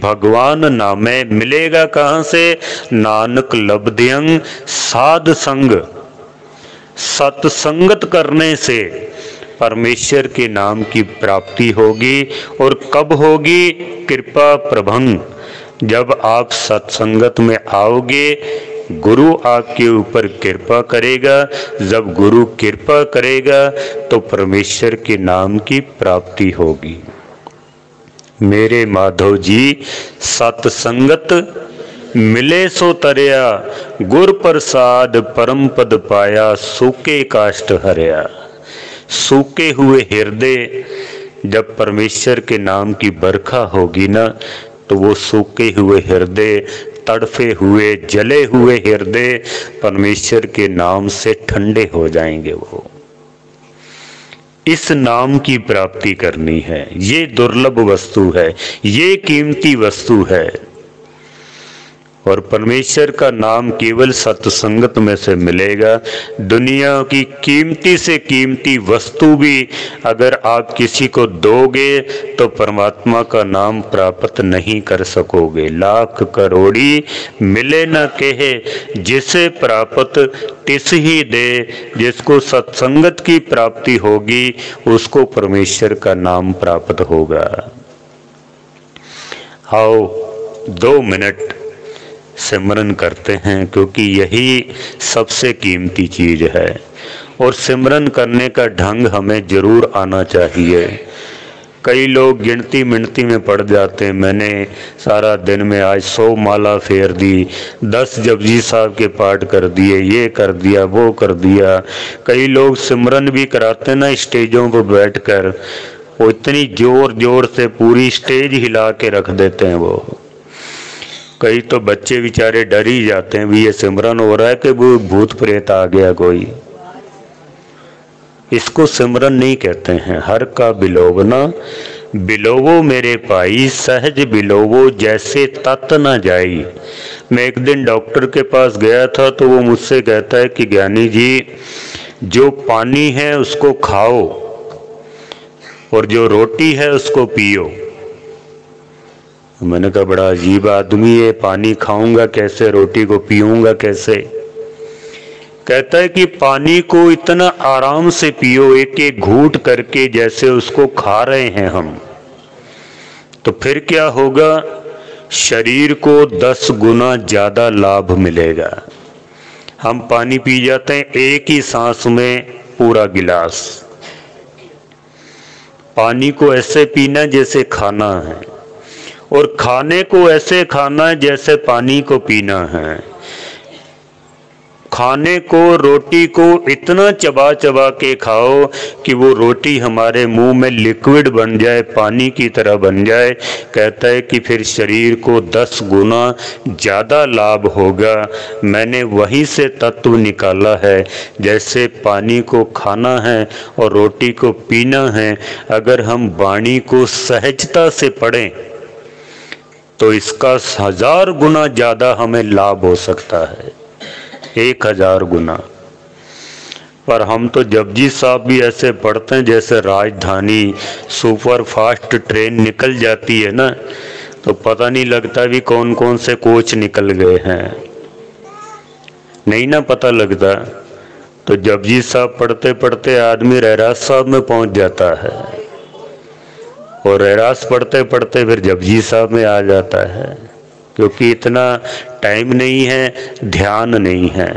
भगवान नामे, मिलेगा कहाँ से? नानक लब्धयंग साध संग, सत्संगत करने से, परमेश्वर के नाम की प्राप्ति होगी। और कब होगी? कृपा प्रभंग, जब आप सत्संगत में आओगे, गुरु आपके ऊपर कृपा करेगा। जब गुरु कृपा करेगा तो परमेश्वर के नाम की प्राप्ति होगी। मेरे माधव जी, सत्संगत मिले सो तरया, गुर प्रसाद परम पद पाया, सूखे काष्ठ हरया। सूखे हुए हृदय, जब परमेश्वर के नाम की बरखा होगी ना, तो वो सूखे हुए हृदय, तड़फे हुए जले हुए हृदय परमेश्वर के नाम से ठंडे हो जाएंगे। वो इस नाम की प्राप्ति करनी है। ये दुर्लभ वस्तु है, ये कीमती वस्तु है। और परमेश्वर का नाम केवल सत्संगत में से मिलेगा। दुनिया की कीमती से कीमती वस्तु भी अगर आप किसी को दोगे तो परमात्मा का नाम प्राप्त नहीं कर सकोगे। लाख करोड़ी मिले न कहे, जिसे प्राप्त तिस ही दे। जिसको सत्संगत की प्राप्ति होगी उसको परमेश्वर का नाम प्राप्त होगा। आओ 2 मिनट सिमरन करते हैं, क्योंकि यही सबसे कीमती चीज है। और सिमरन करने का ढंग हमें जरूर आना चाहिए। कई लोग गिनती मिनती में पड़ जाते हैं। मैंने सारा दिन में आज 100 माला फेर दी, 10 जपजी साहब के पाठ कर दिए, ये कर दिया, वो कर दिया। कई लोग सिमरन भी कराते ना स्टेजों पर बैठकर, वो इतनी जोर जोर से पूरी स्टेज हिला के रख देते हैं। वो कई तो बच्चे बेचारे डर ही जाते हैं, भी ये सिमरन हो रहा है कि वो भूत प्रेत आ गया कोई। इसको सिमरन नहीं कहते हैं। हर का बिलोवना, बिलोवो मेरे भाई, सहज बिलोवो जैसे तत न जाई। मैं एक दिन डॉक्टर के पास गया था तो वो मुझसे कहता है कि ज्ञानी जी, जो पानी है उसको खाओ और जो रोटी है उसको पियो। मैंने कहा बड़ा अजीब आदमी है, पानी खाऊंगा कैसे, रोटी को पीऊंगा कैसे? कहता है कि पानी को इतना आराम से पियो, एक एक घूंट करके, जैसे उसको खा रहे हैं हम। तो फिर क्या होगा? शरीर को 10 गुना ज्यादा लाभ मिलेगा। हम पानी पी जाते हैं एक ही सांस में पूरा गिलास। पानी को ऐसे पीना जैसे खाना है, और खाने को ऐसे खाना है जैसे पानी को पीना है। खाने को, रोटी को इतना चबा चबा के खाओ कि वो रोटी हमारे मुंह में लिक्विड बन जाए, पानी की तरह बन जाए। कहता है कि फिर शरीर को 10 गुना ज़्यादा लाभ होगा। मैंने वहीं से तत्व निकाला है। जैसे पानी को खाना है और रोटी को पीना है, अगर हम वाणी को सहजता से पढ़ें तो इसका 1000 गुना ज़्यादा हमें लाभ हो सकता है, 1000 गुना। पर हम तो जपजी साहब भी ऐसे पढ़ते हैं जैसे राजधानी सुपर फास्ट ट्रेन निकल जाती है ना, तो पता नहीं लगता भी कौन कौन से कोच निकल गए हैं, नहीं ना पता लगता। तो जपजी साहब पढ़ते पढ़ते आदमी रहरास साहब में पहुंच जाता है, और रहरास पढ़ते पढ़ते फिर जपजी साहब में आ जाता है, क्योंकि इतना टाइम नहीं है, ध्यान नहीं है,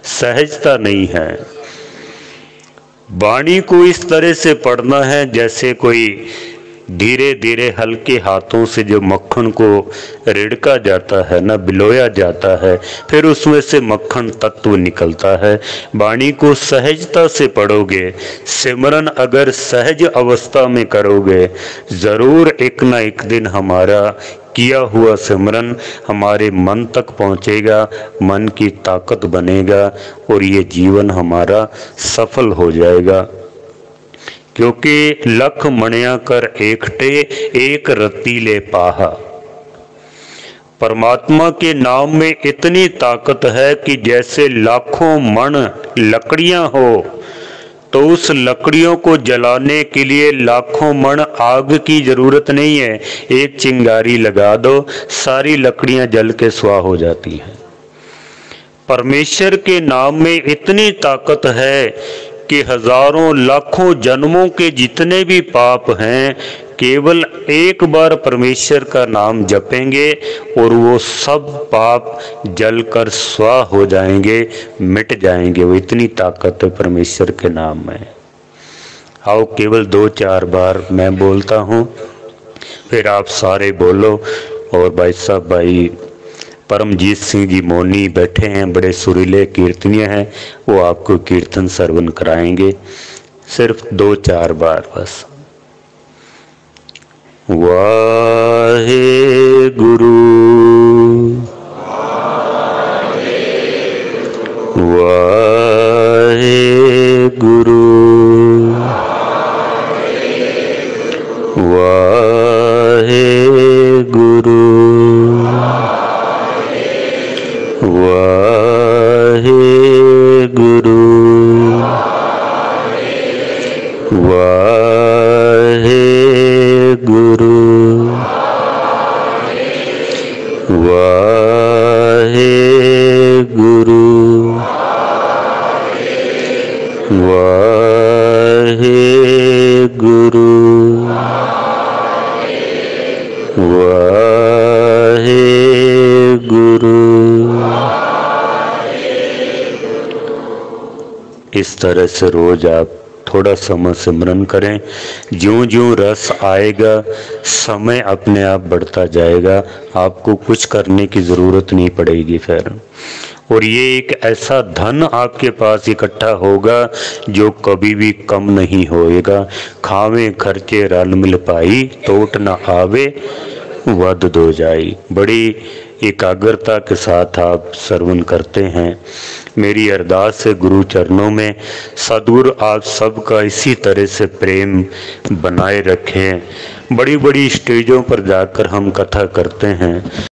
सहजता नहीं है। वाणी को इस तरह से पढ़ना है जैसे कोई धीरे धीरे हल्के हाथों से जो मक्खन को रिड़का जाता है ना, बिलोया जाता है, फिर उसमें से मक्खन तत्व निकलता है। वाणी को सहजता से पढ़ोगे, सिमरन अगर सहज अवस्था में करोगे, जरूर एक ना एक दिन हमारा किया हुआ सिमरन हमारे मन तक पहुंचेगा, मन की ताकत बनेगा और ये जीवन हमारा सफल हो जाएगा। क्योंकि लख मणिया कर एकटे, एक रतीले पाहा। परमात्मा के नाम में इतनी ताकत है कि जैसे लाखों मण लकड़ियां हो, तो उस लकड़ियों को जलाने के लिए लाखों मण आग की जरूरत नहीं है। एक चिंगारी लगा दो, सारी लकड़ियां जल के स्वाह हो जाती हैं। परमेश्वर के नाम में इतनी ताकत है कि हजारों लाखों जन्मों के जितने भी पाप हैं, केवल एक बार परमेश्वर का नाम जपेंगे और वो सब पाप जलकर स्वाह हो जाएंगे, मिट जाएंगे। वो इतनी ताकत है परमेश्वर के नाम में। आओ केवल 2-4 बार मैं बोलता हूँ, फिर आप सारे बोलो। और भाई साहब, भाई परमजीत सिंह जी मौनी बैठे हैं, बड़े सुरीले कीर्तनीय हैं, वो आपको कीर्तन श्रवण कराएंगे। सिर्फ 2-4 बार बस। वाहे गुरु वाहे गुरु वाहे गुरु वाहे गुरु वाहे गुरु वाहे गुरु वाहे गुरु वाहे गुरु। इस तरह से रोज आप थोड़ा समय सिमरन करें। ज्यों ज्यों रस आएगा, समय अपने आप बढ़ता जाएगा, आपको कुछ करने की ज़रूरत नहीं पड़ेगी फिर। और ये एक ऐसा धन आपके पास इकट्ठा होगा जो कभी भी कम नहीं होएगा। खावे खर्चे रल मिल पाई, टोट न आवे वद दो जाई। बड़ी एकाग्रता के साथ आप श्रवण करते हैं। मेरी अरदास है गुरु चरणों में, सद्गुरु आप सबका इसी तरह से प्रेम बनाए रखें। बड़ी बड़ी स्टेजों पर जाकर हम कथा करते हैं,